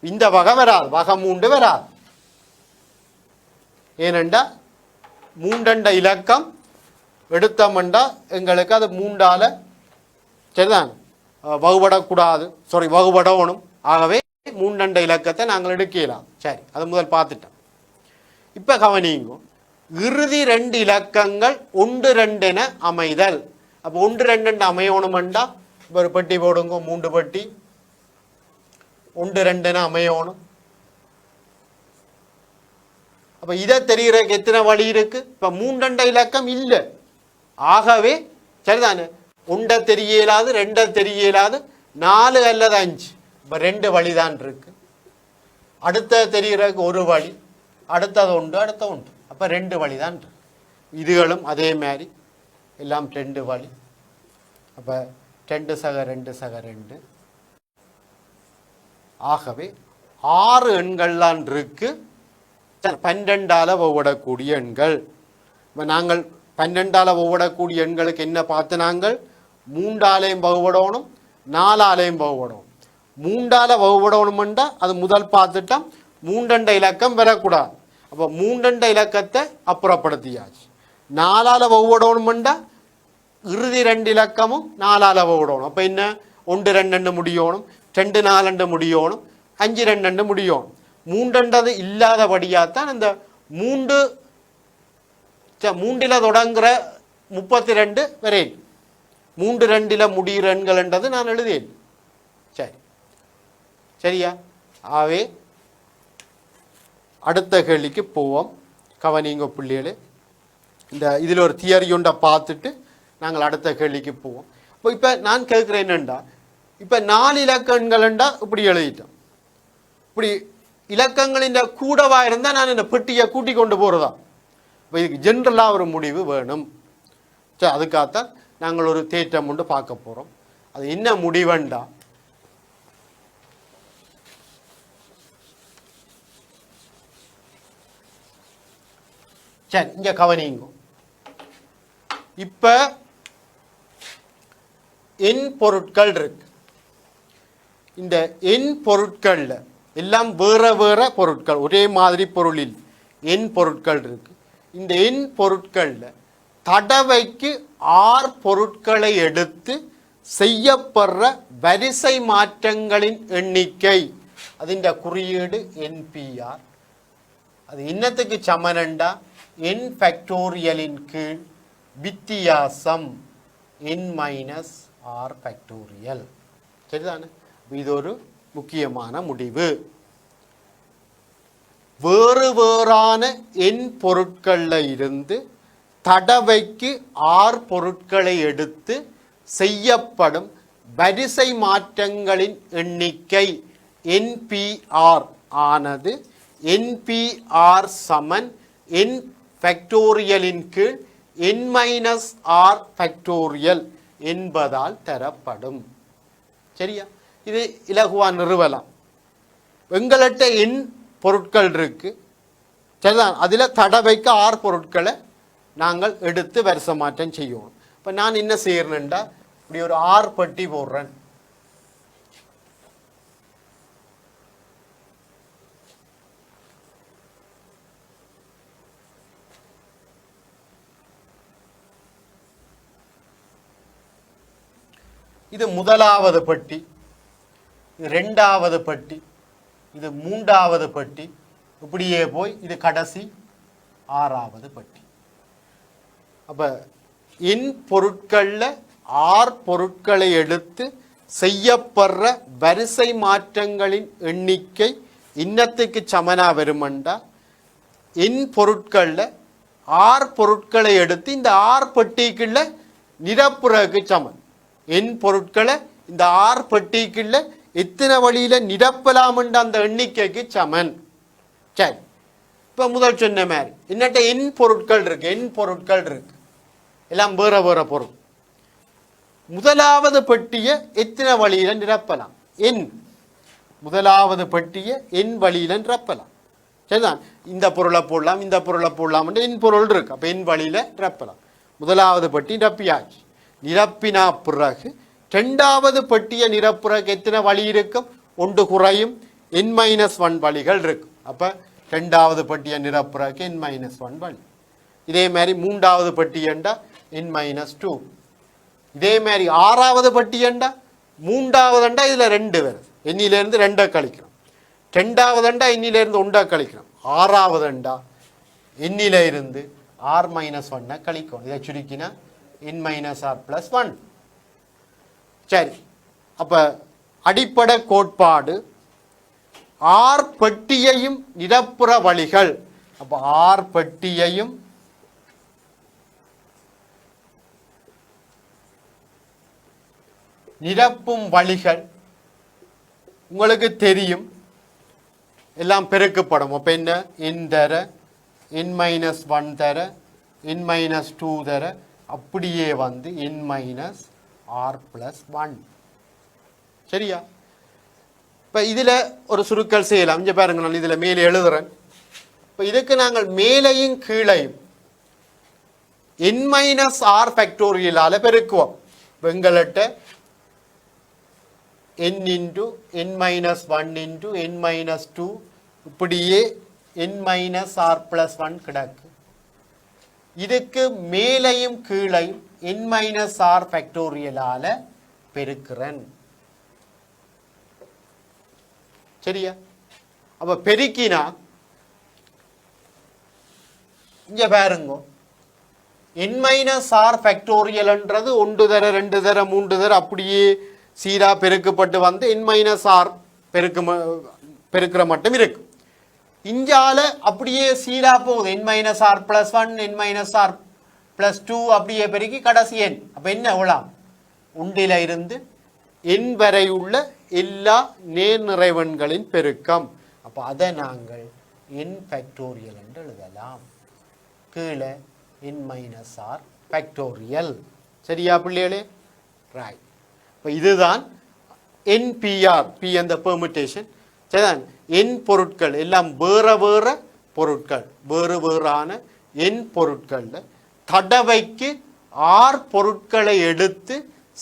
இந்த வகை வராது, வகை 3 வராது. ஏனெண்டா 3 இலக்கம் எடுத்தோம்டா எங்களுக்கு அது 3ஆல் சரிதான் வகுபடக்கூடாது, வகுபடணும். ஆகவே 3 இலக்கத்தை நாங்கள் எடுக்கலாம். சரி, அது முதல் பார்த்துட்டோம். இப்போ கவனிங்க, இறுதி 2 இலக்கங்கள் 1 2 என அமைதல். அப்போ 1 2 அமையணுமெண்டா ஒரு பெட்டி போடுங்க, 3 பெட்டி 1 2 என அமையணும். அப்போ இதை தெரிகிறதுக்கு எத்தனை வழி இருக்கு? இப்போ 3 2 இலக்கம் இல்லை. ஆகவே சரிதானே 1 தெரியலாது, 2 தெரியலாது, 4 அல்லது 5. இப்போ 2 வழிதான் இருக்கு. அடுத்த தெரிகிறதுக்கு ஒரு வழி, அடுத்தது 1, அடுத்த 1. அப்போ 2 வழிதான் இருக்கு. இதுகளும் அதே மாதிரி எல்லாம் 2 வழி. அப்போ 2 சக 2 சக 2. ஆகவே 6 எண்கள்லாம் இருக்கு 12ஆல் வகுபடக்கூடிய எண்கள். இப்போ நாங்கள் 12ஆல் வகுபடக்கூடிய எண்களுக்கு என்ன பார்த்து நாங்கள் 3ஆலையும் வகுபடணும், 4ஆலையும் வகுபடணும். 3ஆல் வகுபடணும்ண்டா அது முதல் பார்த்துட்டோம், 3 2 இலக்கம் வரக்கூடாது. அப்போ 3 2 இலக்கத்தை அப்புறப்படுத்தியாச்சு. 4ஆல் வகுபடணும்ண்டா இறுதி 2 இலக்கமும் 4ஆல் வகுபடணும். அப்போ என்ன 1 2 முடியணும், 2 4 முடியணும், 5 2 முடியணும். 3 இல்லாதபடியாத்தான் இந்த 3ல் தொடங்குற 32 வரையில் 3 2 முடிகிற எண்கள் என்றது நான் எழுதியேன். சரி, சரியா? ஆகவே அடுத்த கேள்விக்கு போவோம். கவனிங்க பிள்ளைகளே, இந்த இதில் ஒரு தியரி ஒன்றை பார்த்துட்டு நாங்கள் அடுத்த கேள்விக்கு போவோம். இப்போ நான் கேட்குறேன் என்னண்டா, இப்போ 4 இலக்கங்கள்ண்டா இப்படி எழுதிட்டோம். இப்படி இலக்கங்களின் கூடவா இருந்தால் நான் இந்த பெட்டியை கூட்டி கொண்டு போகிறதா? இப்போ இதுக்கு ஜென்ரலாக ஒரு முடிவு வேணும். சரி, அதுக்காகத்தான் நாங்கள் ஒரு தேற்றம் ஒன்று பார்க்க போகிறோம். அது என்ன முடிவுண்டா, சரி இங்கே கவனிங்க. இப்போ எண் பொருட்கள் இருக்கு. இந்த எண் பொருட்களில் எல்லாம் வேற வேற பொருட்கள், ஒரே மாதிரி பொருளில் எண் பொருட்கள் இருக்கு. இந்த எண் பொருட்களில் தடவைக்கு 6 பொருட்களை எடுத்து செய்யப்படுற வரிசை மாற்றங்களின் எண்ணிக்கை, அதின் குறியீடு NPR. அது இன்னத்துக்கு சமனண்டா n ஃபேக்டோரியலின் கீழ் வித்தியாசம் n-r ஃபேக்டோரியல். சரிதானே? இது ஒரு முக்கியமான முடிவு. வேறு வேறான எண் பொருட்களில் இருந்து தடவைக்கு 6 பொருட்களை எடுத்து செய்யப்படும் வரிசை மாற்றங்களின் எண்ணிக்கை NPR ஆனது NPR சமன் n ஃபேக்டோரியலின் கீழ் n-r ஃபேக்டோரியல் என்பதால் தரப்படும். சரியா? இது இலகுவா நிறுவலாம். எங்கள்கிட்ட எண் பொருட்கள் இருக்கு, சரிதான், அதில் தடவைக்கு 6 பொருட்களை நாங்கள் எடுத்து வரிசை மாற்றம் செய்யணும். இப்போ நான் என்ன செய்யறேன்டா, இப்படி ஒரு 6 பெட்டி போடுறேன். இது முதலாவது பெட்டி, இது 2வது பெட்டி, இது 3வது பெட்டி, இப்படியே போய் இது கடைசி 6வது பெட்டி. அப்போ எண் பொருட்களில் 6 பொருட்களை எடுத்து செய்யப்படுற வரிசை மாற்றங்களின் எண்ணிக்கை இன்னத்துக்கு சமனா வருமெண்டா, எண் பொருட்களில் 6 பொருட்களை எடுத்து இந்த 6 பெட்டிக்குள்ள நிரப்புறதுக்கு சமன். எண் பொருட்களை இந்த 6 பெட்டிக்குள்ள எத்தனை வழியில நிரப்பலாம்ன்ற அந்த எண்ணிக்கைக்கு சமன். சரி, இப்போ முதல் சொன்ன மாதிரி என்னட்ட எண் பொருட்கள் இருக்கு, எண் பொருட்கள் இருக்கு, எல்லாம் வேற வேற பொருள். முதலாவது பெட்டியை எத்தனை வழியில நிரப்பலாம்? எண் முதலாவது பெட்டியை என் வழியில் நிரப்பலாம். சரிதான், இந்த பொருளை போடலாம் இந்த பொருளை போடலாம் என் பொருள் இருக்கு. அப்போ என் வழியில் நிரப்பலாம். முதலாவது பெட்டி நிரப்பியாச்சு. நிரப்பினா பிறகு ரெண்டாவது பெட்டியை நிரப்புறக்கு எத்தனை வழி இருக்கும்? ஒன்று குறையும் n-1 வழிகள் இருக்கும். அப்போ ரெண்டாவது பெட்டியை நிரப்புறக்கு n-1 வழி. இதே மாதிரி மூன்றாவது பெட்டி என்றா n-2. இதே மாதிரி ஆறாவது பெட்டி என்றா மூன்றாவது அண்டா இதில் 2 வருது. எண்ணிலிருந்து 2 கழிக்கிறோம். ரெண்டாவது அண்டா எண்ணிலிருந்து 1 கழிக்கிறோம். ஆறாவது அண்டா எண்ணில இருந்து r-1 கழிக்கும். இதை சுருக்கினா n-r+1. சரி, அப்ப அடிப்படை கோட்பாடு ஆர் பெட்டியையும் நிரப்புற வழிகள். அப்ப ஆர் பெட்டியையும் நிரப்பும் வழிகள் உங்களுக்கு தெரியும், எல்லாம் பெருக்கப்படும். அப்ப என்ன? n தர n-1 தர n-2 தர அப்படியே வந்து n-r+1. சரியா? இப்போ இதில் ஒரு சுருக்கல் செய்யலாம். இங்கே பாருங்க, நான் இதில் மேலே எழுதுறேன். இப்போ இதுக்கு நாங்கள் மேலையும் கீழையும் n-r ஃபேக்டோரியலால் பெருக்குவோம். இப்போ எங்கள்கிட்ட n into n-1 into n-2 இப்படியே n-r+1 கிடக்கு. இதுக்கு மேலையும் கீழையும் n-r ஃபேக்டோரியலால் பெருக்கிறேன். சரியா? அப்ப பெருக்கினா இங்க பாருங்க, n-r ஃபேக்டோரியல்ன்றது 1 தர 2 தர 3 தர அப்படியே சீரா பெருக்கப்பட்டு வந்து n-r பெருக்கிற மட்டும் இருக்கு. இஞ்சால அப்படியே சீரா போகுது n-r+1 n-r+2 அப்படியே பெருக்கி கடைசி n. அப்ப என்ன எவ்வளவு? 1 இருந்து n வரை உள்ள எல்லா நேர்நிறைவெண்களின் பெருக்கம். அப்ப அதை நாங்கள் n ஃபேக்டோரியல் என்று எழுதலாம். கீழே n-r ஃபேக்டோரியல். சரியா பிள்ளைகளே? ரைட். இப்போ இதுதான் NPR. P அந்த பெர்முட்டேஷன். சரிதான். n பொருட்கள் எல்லாம் வேற வேற பொருட்கள், வேறு வேறான n பொருட்கள்ல தடவைக்கு r பொருட்களை எடுத்து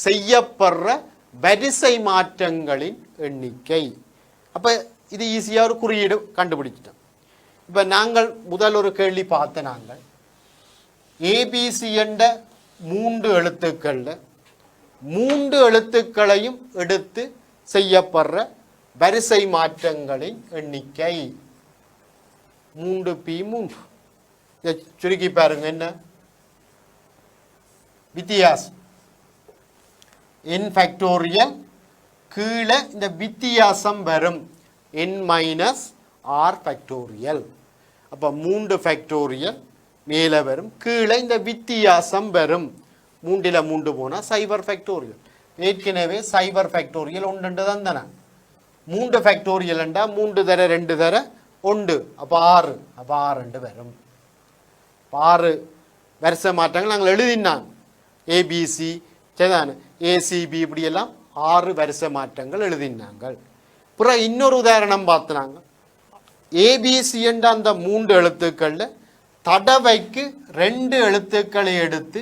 செய்யப்படுற வரிசை மாற்றங்களின் எண்ணிக்கை. அப்ப இது ஈஸியா ஒரு குறியீடு கண்டுபிடிச்சிட்டோம். இப்ப நாங்கள் முதல் ஒரு கேள்வி பார்த்த நாங்கள் ABC என்ற 3 எழுத்துக்கள்ல 3 எழுத்துக்களையும் எடுத்து செய்யப்படுற வரிசை மாற்றங்களின் எண்ணிக்கை 3p3. சுருக்கி பாருங்க, என்ன வித்தியாசம்? n ஃபேக்டோரியல் கீழே இந்த வித்தியாசம் வரும் n-r ஃபேக்டோரியல். அப்ப 3 ஃபேக்டோரியல் மேலே வரும், கீழே இந்த வித்தியாசம் வரும். 3ல் 3 போனா 0 ஃபேக்டோரியல். ஏற்கனவே 0 ஃபேக்டோரியல் 1 தான் தானே. 3 ஃபேக்டோரியல் என்றா 3 தர 2 தர 1, அப்ப 6. அப்ப 6 வரும். 6 வரிசை மாற்றங்கள் நாங்கள் எழுதினாங்க. ABC சரிதானே, ACB இப்படியெல்லாம் 6 வரிசை மாற்றங்கள் எழுதினாங்க. அப்புறம் இன்னொரு உதாரணம் பார்த்துனாங்க. ABC என்ற அந்த 3 எழுத்துக்கள்ல தடவைக்கு 2 எழுத்துக்களை எடுத்து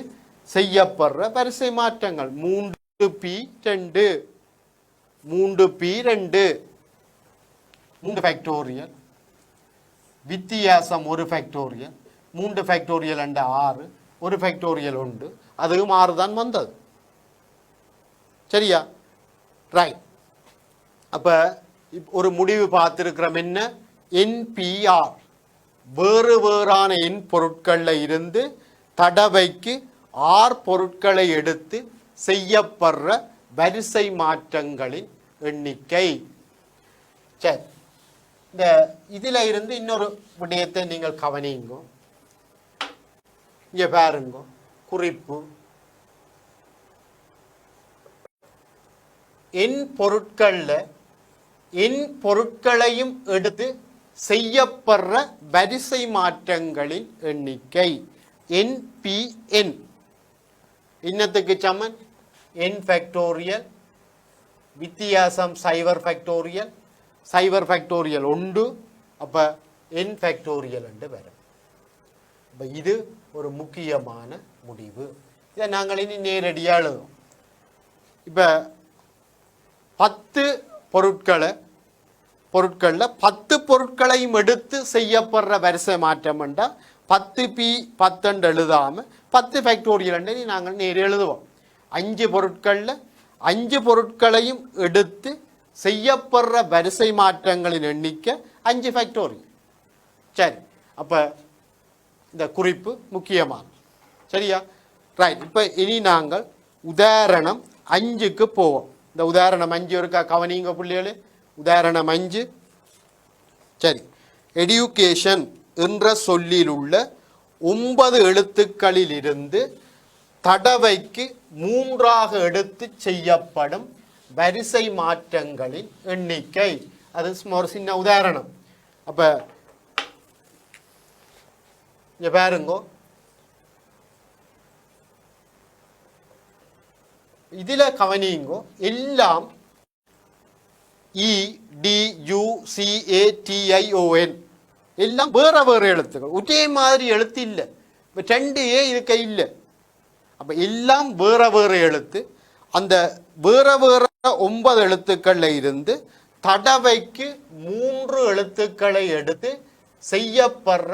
செய்யப்படுற வரிசை மாற்றங்கள் 3p2 3p2 3 ஃபேக்டோரியல் வித்தியாசம் 1 ஃபேக்டோரியல். 3 ஃபேக்டோரியல் என்ற 6, 1 ஃபேக்டோரியல் உண்டு, அதுவும் 6 தான் வந்தது. சரியா? ரைட். அப்ப ஒரு முடிவு பார்த்திருக்கிறோம். என்ன? NPR வேறு வேறான n பொருட்கள்ல இருந்து தடவைக்கு r பொருட்களை எடுத்து செய்யப்படுற வரிசை மாற்றங்களின் எண்ணிக்கை. சரி, இந்த இதுல இருந்து இன்னொரு விடயத்தை நீங்கள் கவனிங்க. இங்க பாருங்க, குறிப்பு n பொருட்கள்ல n பொருட்களையும் எடுத்து செய்யப்படுற வரிசை மாற்றங்களின் எண்ணிக்கை NPN. இன்னத்துக்கு சமன் n ஃபேக்டோரியல் வித்தியாசம் 0 ஃபேக்டோரியல் சைபர் ஃபேக்டோரியல் உண்டு, அப்போ n ஃபேக்டோரியல் என்று வரும். இப்போ இது ஒரு முக்கியமான முடிவு. இதை நாங்கள் இனி நேரடியாக எழுதுவோம். இப்போ 10 பொருட்களில் 10 பொருட்களையும் எடுத்து செய்யப்படுற வரிசை மாற்றம் என்றால் 10p10 எழுதாமல் 10 ஃபேக்டோரியல் நாங்கள் நேர எழுதுவோம். 5 பொருட்களில் 5 பொருட்களையும் எடுத்து செய்யப்படுற வரிசை மாற்றங்களின் எண்ணிக்கை 5 ஃபேக்டோரியல். சரி, அப்போ இந்த குறிப்பு முக்கியமானது. சரியா? ரைட். இப்போ இனி நாங்கள் உதாரணம் 5க்கு போவோம். இந்த உதாரணம் 5 இருக்கா கவனிங்க பிள்ளைகளே. உதாரணம் 5. சரி, எடுகேஷன் என்ற சொல்லில் உள்ள 9 எழுத்துக்களில் இருந்து தடவைக்கு 3ஆக எடுத்து செய்யப்படும் வரிசை மாற்றங்களின் எண்ணிக்கை. அது ஒரு சின்ன உதாரணம். அப்போ இங்கே பாருங்கோ, இதில் கவனிங்கோ, எல்லாம் EDUCATION எல்லாம் வேற வேறு எழுத்துக்கள், ஒரே மாதிரி எழுத்து இல்லை. இப்போ 2A இதுக்க இல்லை. அப்போ எல்லாம் வேற வேறு எழுத்து. அந்த வேற வேற 9 எழுத்துக்களில் இருந்து தடவைக்கு 3 எழுத்துக்களை எடுத்து செய்யப்படுற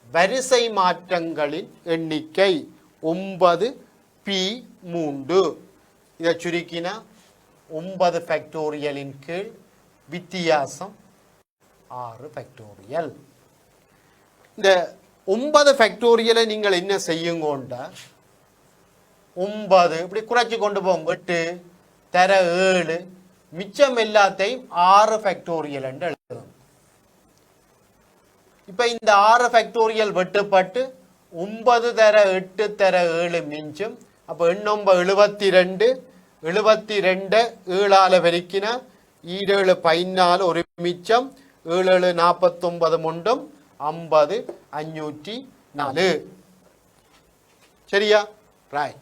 வரிசை மாற்றங்களின் எண்ணிக்கை 9p3. இதை சுருக்கினா 9 ஃபேக்டோரியலின் கீழ் வித்தியாசம் 6 ஃபேக்டோரியல். இந்த 9 ஃபேக்டோரியலை நீங்கள் என்ன செய்யுங்கோண்டா, 9 இப்படி குறைச்சி கொண்டு போங்க, 8 தர 7, மிச்சம் எல்லாத்தையும் 6 ஃபேக்டோரியல் என்று எழுதணும். இப்போ இந்த 6 ஃபேக்டோரியல் வெட்டுப்பட்டு 9 தர 8 தர 7 மிஞ்சும். அப்போ 9 72 7ஆல் பெருக்கினா 7 14 ஒரு மிச்சம் 7 49 முண்டும் 50 504. சரியா? ரைட்.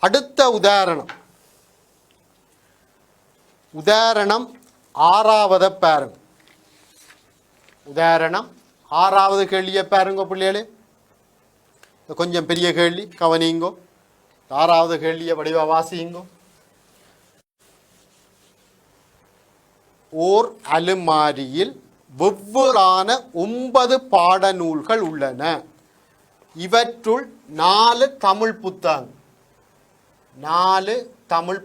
அடுத்த உதாரணம் 6வது பாருங்க. உதாரணம் 6வது கேள்வியை பாருங்க பிள்ளைகளே. கொஞ்சம் பெரிய கேள்வி, கவனிங்கோ. 6வது கேள்வியை வடிவ வாசிங்கோ. ஓர் அலுமாரியில் வெவ்வேறான 9 பாடநூல்கள் உள்ளன. இவற்றுள் 4 தமிழ்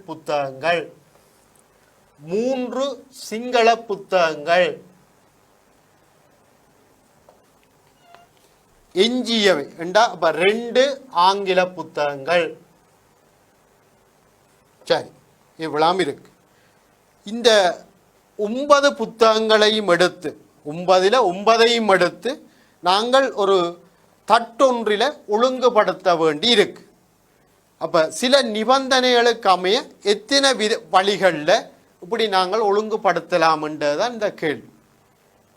புத்தகங்கள், 3 சிங்கள புத்தகங்கள், எஞ்சியவை என்றா 2 ஆங்கில புத்தகங்கள். சரி, இவ்வளவு இருக்கு. இந்த 9 புத்தகங்களையும் எடுத்து 9ஐயும் எடுத்து நாங்கள் ஒரு தட்டொன்றில் ஒழுங்குபடுத்த வேண்டி இருக்கு. அப்போ சில நிபந்தனைகளுக்கு அமைய எத்தனை வழிகளில் இப்படி நாங்கள் ஒழுங்குபடுத்தலாம்ன்றதுதான் இந்த கேள்வி.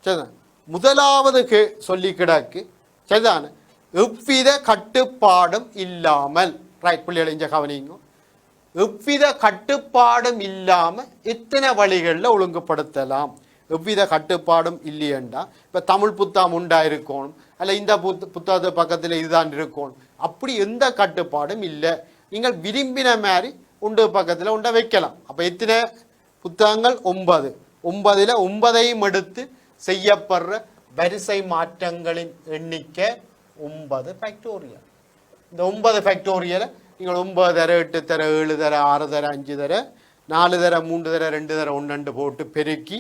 சரிதான். முதலாவது சொல்லி கிடக்கு. சரிதான? எவ்வித கட்டுப்பாடும் இல்லாமல். ரைட் பிள்ளைகளை இங்கே கவனிங்க. எவ்வித கட்டுப்பாடும் இல்லாமல் எத்தனை வழிகளில் ஒழுங்குபடுத்தலாம். எவ்வித கட்டுப்பாடும் இல்லையண்டா இப்போ தமிழ் புத்தகம் உண்டாயிருக்கணும், அல்ல இந்த புத்தகத்து பக்கத்தில் இதுதான் இருக்கணும், அப்படி எந்த கட்டுப்பாடும் இல்லை. நீங்கள் விரும்பின மாதிரி உண்டு பக்கத்தில் உண்டை வைக்கலாம். அப்போ எத்தனை புத்தகங்கள்? 9. 9ல் 9ஐயும் எடுத்து செய்யப்படுற வரிசை மாற்றங்களின் எண்ணிக்கை 9 ஃபேக்டோரியல். இந்த 9 ஃபேக்டோரியலை நீங்கள் 9 தர 8 தர 7 தர 6 தர 5 தர 4 தர 3 தர 2 தர 1 போட்டு பெருக்கி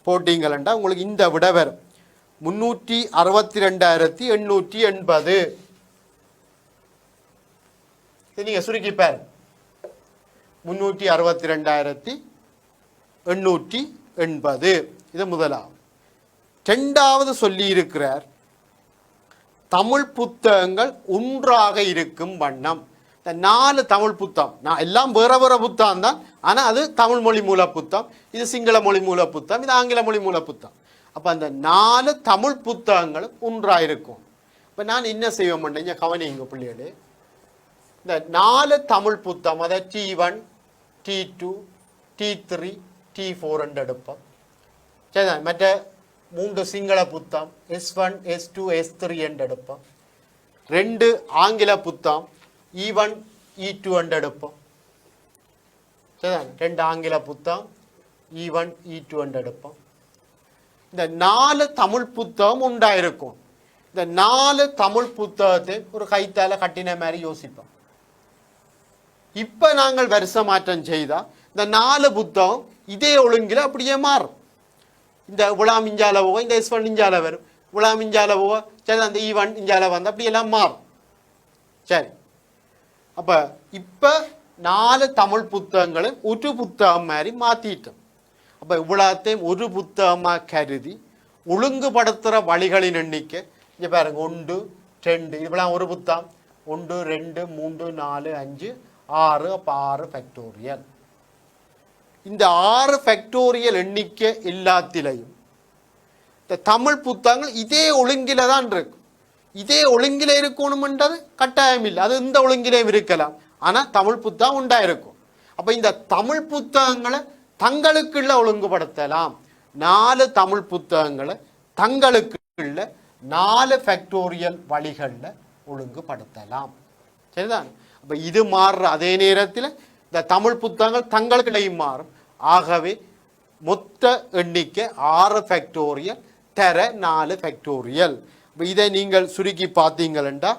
போட்டிங்களா உங்களுக்கு இந்த விட வரும் 362,880. நீங்க சுருக்கி பாரு. 362,880. இது முதலாவது. இரண்டாவது சொல்லி இருக்கிறார், தமிழ் புத்தகங்கள் ஒன்றாக இருக்கும் வண்ணம். இந்த 4 தமிழ் புத்தகம், நான் எல்லாம் வேற வேற புத்தகம் தான், ஆனால் அது தமிழ் மொழி மூல புத்தகம், இது சிங்கள மொழி மூல புத்தகம், இது ஆங்கில மொழி மூல புத்தகம். அப்போ அந்த 4 தமிழ் புத்தகங்களும் ஒன்றாக இருக்கும். இப்போ நான் என்ன செய்வேன் பண்ணீங்க கவனிங்க பிள்ளைகளே. இந்த 4 தமிழ் புத்தகம், அதாவது T1 T2 T3 T4 என்று எடுப்போம். சரிதான். மற்ற 3 சிங்கள புத்தகம் S1 S2 S3 என்று எடுப்போம். 2 ஆங்கில புத்தகம் E1 E2 என்று எடுப்போம். சரிதான். 2 ஆங்கில புத்தகம் E1 E2 என்று எடுப்போம். இந்த 4 தமிழ் புத்தகம் உண்டாயிருக்கும். இந்த 4 தமிழ் புத்தகத்தை ஒரு கைத்தால கட்டின மாதிரி யோசிப்போம். இப்ப நாங்கள் வருஷ மாற்றம் செய்தா இந்த 4 புத்தகம் இதே ஒழுங்கில் அப்படியே மாறும். இந்த உலாம் இஞ்சால போக இந்த S1 இஞ்சால வரும், உலாம் இஞ்சால போக சரி அந்த E1 இஞ்சால வந்து அப்படி எல்லாம் மாறும். சரி, அப்ப இப்ப 4 தமிழ் புத்தகங்களை ஒரு புத்தகம் மாதிரி மாத்திட்டோம். அப்ப இவ்வளத்தையும் ஒரு புத்தகமா கருதி ஒழுங்குபடுத்துற வழிகளின் எண்ணிக்கை இங்க பாருங்க 1 2 இவ்வளவு ஒரு புத்தகம் 1 2 3 4 5 6 அப்ப 6 ஃபேக்டோரியல். இந்த 6 ஃபேக்டோரியல் எண்ணிக்கை எல்லாத்திலையும் இந்த தமிழ் புத்தகங்கள் இதே ஒழுங்கில தான் இருக்கும். இதே ஒழுங்கில இருக்கணும்ன்றது கட்டாயம் இல்லை, அது இந்த ஒழுங்கிலையும் இருக்கலாம். ஆனா தமிழ் புத்தகம் உண்டாயிருக்கும். அப்ப இந்த தமிழ் புத்தகங்களை தங்களுக்குள்ள ஒழுங்குபடுத்தலாம். 4 தமிழ் புத்தகங்களை தங்களுக்குள்ள 4 ஃபேக்டோரியல் வழிகள்ல ஒழுங்குபடுத்தலாம். சரிதான். அப்ப இது மாறுற அதே நேரத்தில் இந்த தமிழ் புத்தகங்கள் தங்களுக்கிடையும் மாறும். ஆகவே மொத்த எண்ணிக்கை 6 ஃபேக்டோரியல் தர 4 ஃபேக்டோரியல். இதை நீங்கள் சுருக்கி பார்த்தீங்களா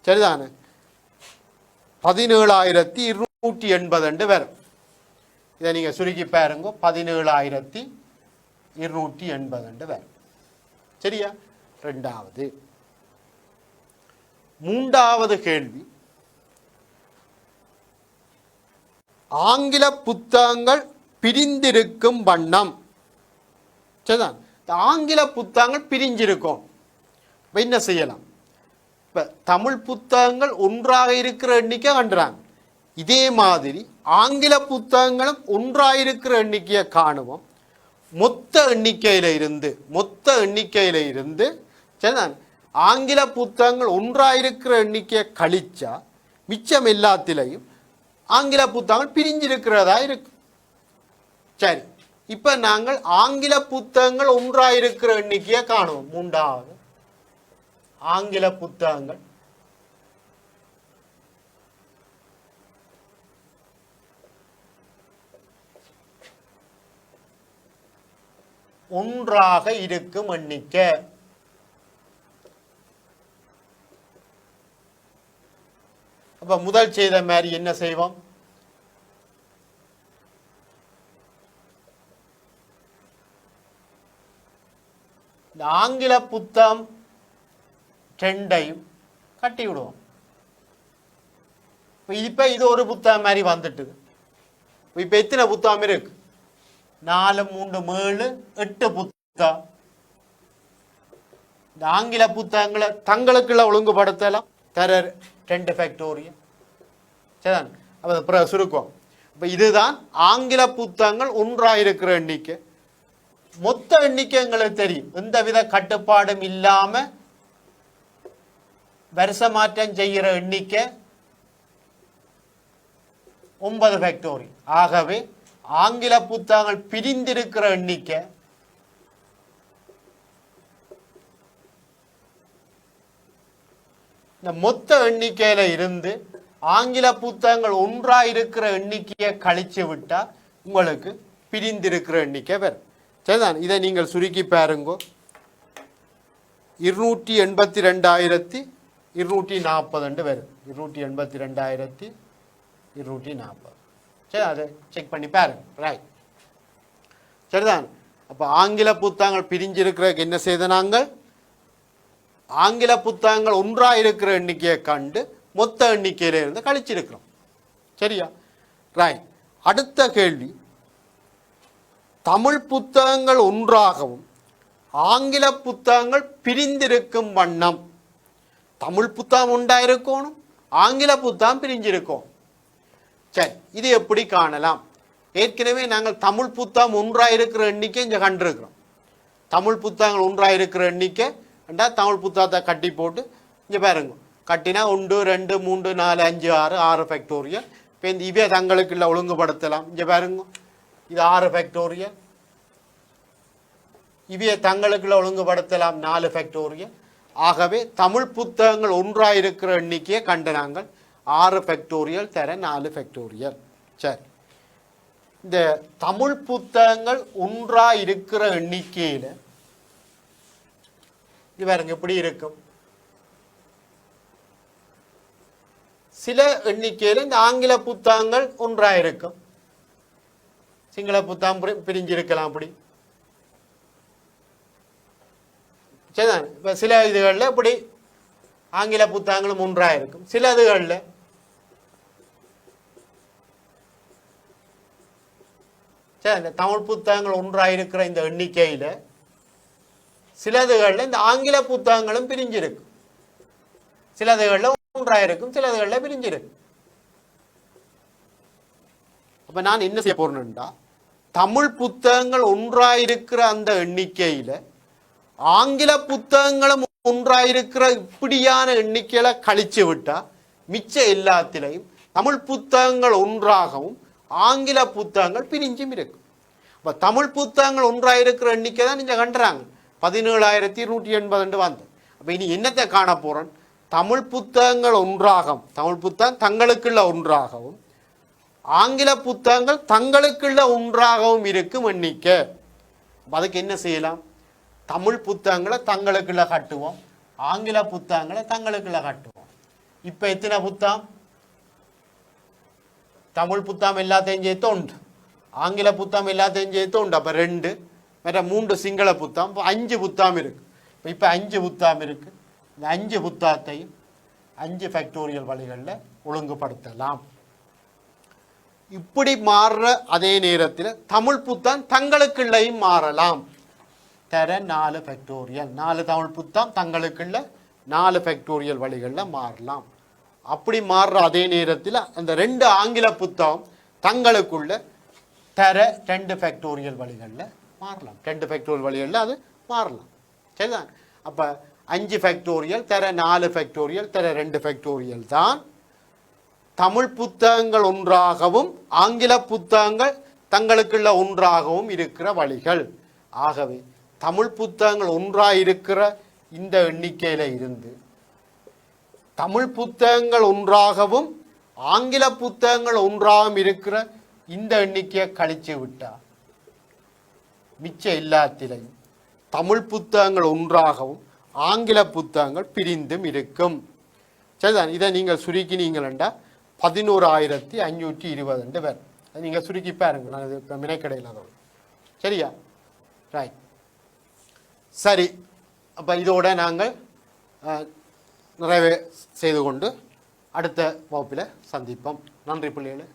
சரிதானே 17,280 வரும். இதை நீங்க சுருக்கி பாருங்க 17,280 வரும். சரியா? மூன்றாவது கேள்வி, ஆங்கில புத்தகங்கள் பிரிந்திருக்கும் வண்ணம். சரிதான். ஆங்கில புத்தகங்கள் பிரிஞ்சிருக்கும். என்ன செய்யலாம்? இப்ப தமிழ் புத்தகங்கள் ஒன்றாக இருக்கிற எண்ணிக்கை கண்டுறாங்க. இதே மாதிரி ஆங்கில புத்தகங்களும் ஒன்றாக இருக்கிற எண்ணிக்கையை காணுவோம். மொத்த எண்ணிக்கையில இருந்து சரிதான் ஆங்கில புத்தகங்கள் ஒன்றாக இருக்கிற எண்ணிக்கையை கழிச்சா மிச்சம் எல்லாத்திலையும் ஆங்கில புத்தகங்கள் பிரிஞ்சிருக்கிறதா இருக்கு. சரி, இப்ப நாங்கள் ஆங்கில புத்தகங்கள் ஒன்றாக இருக்கிற எண்ணிக்கையை காணுவோம். மூன்றாவது ஆங்கில புத்தகங்கள் ஒன்றாக இருக்கும் எண்ணிக்கை. அப்ப முதல் செய்த மாதிரி என்ன செய்வோம்? இந்த ஆங்கில புத்தகம் 2ஐயும் கட்டி விடுவோம். இப்ப இது ஒரு புத்தகம் மாதிரி வந்துட்டு இப்ப எத்தனை புத்தகம் இருக்கு? 4 3 7 8 புத்தகம். இந்த ஆங்கில புத்தகங்களை தங்களுக்குள்ள ஒழுங்குபடுத்தலாம். தர 2 ஃபேக்டோரியல். சரிதான். அப்ப சுருக்கம். இப்ப இதுதான் ஆங்கில புத்தகங்கள் ஒன்றாக இருக்கிற எண்ணிக்கை. மொத்த எண்ணிக்கை எங்களுக்கு தெரியும். எந்தவித கட்டுப்பாடும் இல்லாம வருஷ மாற்றம் செய்கிற எண்ணிக்கை 9 ஃபேக்டோரியல். ஆகவே ஆங்கில புத்தகங்கள் பிரிந்திருக்கிற எண்ணிக்கை இந்த மொத்த எண்ணிக்கையில இருந்து ஆங்கில புத்தகங்கள் ஒன்றா இருக்கிற எண்ணிக்கையை கழிச்சு விட்டா உங்களுக்கு பிரிந்திருக்கிற எண்ணிக்கை வரும். சரிதான். இதை நீங்கள் சுருக்கி பாருங்க 282,240 வரும். 282,240. சரி, அதை செக் பண்ணி பாருங்க. ரைட். சரிதான். அப்ப ஆங்கில புத்தகங்கள் பிரிஞ்சிருக்கிறதுக்கு என்ன செய்த நாங்கள் ஆங்கில புத்தகங்கள் ஒன்றா இருக்கிற எண்ணிக்கையை கண்டு மொத்த எண்ணிக்கையில இருந்து கழிச்சிருக்கிறோம். சரியா? ரைட். அடுத்த கேள்வி, தமிழ் புத்தகங்கள் ஒன்றாகவும் ஆங்கில புத்தகங்கள் பிரிந்திருக்கும் வண்ணம். தமிழ் புத்தகம் உண்டாயிருக்கணும், ஆங்கில புத்தகம் பிரிஞ்சிருக்கும். சரி, இது எப்படி காணலாம்? ஏற்கனவே நாங்கள் தமிழ் புத்தகம் ஒன்றா இருக்கிற எண்ணிக்கை இங்க கண்டிருக்கிறோம். தமிழ் புத்தகங்கள் ஒன்றா இருக்கிற எண்ணிக்கை தமிழ் புத்தகத்தை கட்டி போட்டு இங்க பாருங்க, கட்டினா 1 2 3 4 5 6 6 ஃபேக்டோரியல். இப்போ இந்த இவே தங்களுக்குள்ள ஒழுங்குபடுத்தலாம். இங்க பாருங்க இது 6 ஃபேக்டோரியல். இவையை தங்களுக்குள்ள ஒழுங்குபடுத்தலாம் 4 ஃபேக்டோரியல். ஆகவே தமிழ் புத்தகங்கள் ஒன்றாயிருக்கிற எண்ணிக்கையை கண்டு நாங்கள் 6 ஃபேக்டோரியல் தர 4 ஃபேக்டோரியல். சரி, இந்த தமிழ் புத்தகங்கள் ஒன்றாயிருக்கிற எண்ணிக்கையில் இது பாருங்க எப்படி இருக்கும். சில எண்ணிக்கையில் இந்த ஆங்கில புத்தகங்கள் ஒன்றாயிருக்கும், சிங்கள புத்தகம் பிரிஞ்சிருக்கலாம். அப்படி சரிதான். இப்போ சில இதுகளில் இப்படி ஆங்கில புத்தகங்களும் ஒன்றாயிருக்கும், சில இதுகளில் சரி இந்த தமிழ் புத்தகங்கள் ஒன்றாயிருக்கிற இந்த எண்ணிக்கையில் சிலதுகளில் இந்த ஆங்கில புத்தகங்களும் பிரிஞ்சிருக்கும், சிலதுகளில் ஒன்றாயிருக்கும், சிலதுகளில் பிரிஞ்சிருக்கும். அப்ப நான் என்ன செய்ய போறேன்டா, தமிழ் புத்தகங்கள் ஒன்றாயிருக்கிற அந்த எண்ணிக்கையில ஆங்கில புத்தகங்களும் ஒன்றாயிருக்கிற இப்படியான எண்ணிக்கையில கழிச்சு விட்டா மிச்ச எல்லாத்திலையும் தமிழ் புத்தகங்கள் ஒன்றாகவும் ஆங்கில புத்தகங்கள் பிரிஞ்சும் இருக்கும். அப்ப தமிழ் புத்தகங்கள் ஒன்றாயிருக்கிற எண்ணிக்கை தான் நீங்க கண்டுறாங்க 17,180 வந்து. அப்ப இனி என்னத்தை காண போறோம், தமிழ் புத்தகங்கள் ஒன்றாகவும், தமிழ் புத்தகம் தங்களுக்குள்ள ஒன்றாகவும் ஆங்கில புத்தகங்கள் தங்களுக்குள்ள ஒன்றாகவும் இருக்கும் எண்ணிக்கை. அதுக்கு என்ன செய்யலாம், தமிழ் புத்தகங்களை தங்களுக்குள்ள கட்டுவோம், ஆங்கில புத்தகங்களை தங்களுக்குள்ள கட்டுவோம். இப்ப எத்தனை புத்தகம், தமிழ் புத்தகம் எல்லாத்தையும் சேர்த்து உண்டு, ஆங்கில புத்தகம் எல்லாத்தையும் சேர்த்து உண்டு. அப்ப 2 வேற 3 சிங்கள புத்தகம், 5 புத்தகம் இருக்கு. இப்ப 5 புத்தகம் இருக்கு. இந்த 5 புத்தகத்தையும் 5 ஃபேக்டோரியல் வழிகளில் ஒழுங்குபடுத்தலாம். இப்படி மாறுற அதே நேரத்தில் தமிழ் புத்தகம் தங்களுக்குள்ளையும் மாறலாம். தர 4 ஃபேக்டோரியல், 4 தமிழ் புத்தகம் தங்களுக்குள்ள 4 ஃபேக்டோரியல் வழிகளில் மாறலாம். அப்படி மாறுற அதே நேரத்தில் அந்த 2 ஆங்கில புத்தகம் தங்களுக்குள்ள தர 2 ஃபேக்டோரியல் வழிகளில் மாறலாம். 2 ஃபேக்டோரியல் வழிகளில் அது மாறலாம். சரிதான். அப்போ 5 ஃபேக்டோரியல் தர 4 ஃபேக்டோரியல் தர 2 ஃபேக்டோரியல் தான் தமிழ் புத்தகங்கள் ஒன்றாகவும் ஆங்கில புத்தகங்கள் தங்களுக்குள்ள ஒன்றாகவும் இருக்கிற வழிகள். ஆகவே தமிழ் புத்தகங்கள் ஒன்றாயிருக்கிற இந்த எண்ணிக்கையில இருந்து தமிழ் புத்தகங்கள் ஒன்றாகவும் ஆங்கில புத்தகங்கள் ஒன்றாகவும் இருக்கிற இந்த எண்ணிக்கையை கழிச்சு விட்டா மிச்ச எல்லாத்திலையும் தமிழ் புத்தகங்கள் ஒன்றாகவும் ஆங்கில புத்தகங்கள் பிரிந்தும் இருக்கும். சரிதான். இதை நீங்கள் சுருக்கினீங்களா 11,520 பேர். நீங்கள் சுருக்கி பாருங்க, நான் இது இப்போ மினைக்கடையில் அதோட. சரியா, ரைட். சரி, அப்போ இதோட நாங்கள் நிறைவே செய்து கொண்டு அடுத்த வகுப்பில் சந்திப்போம். நன்றி பிள்ளைகளே.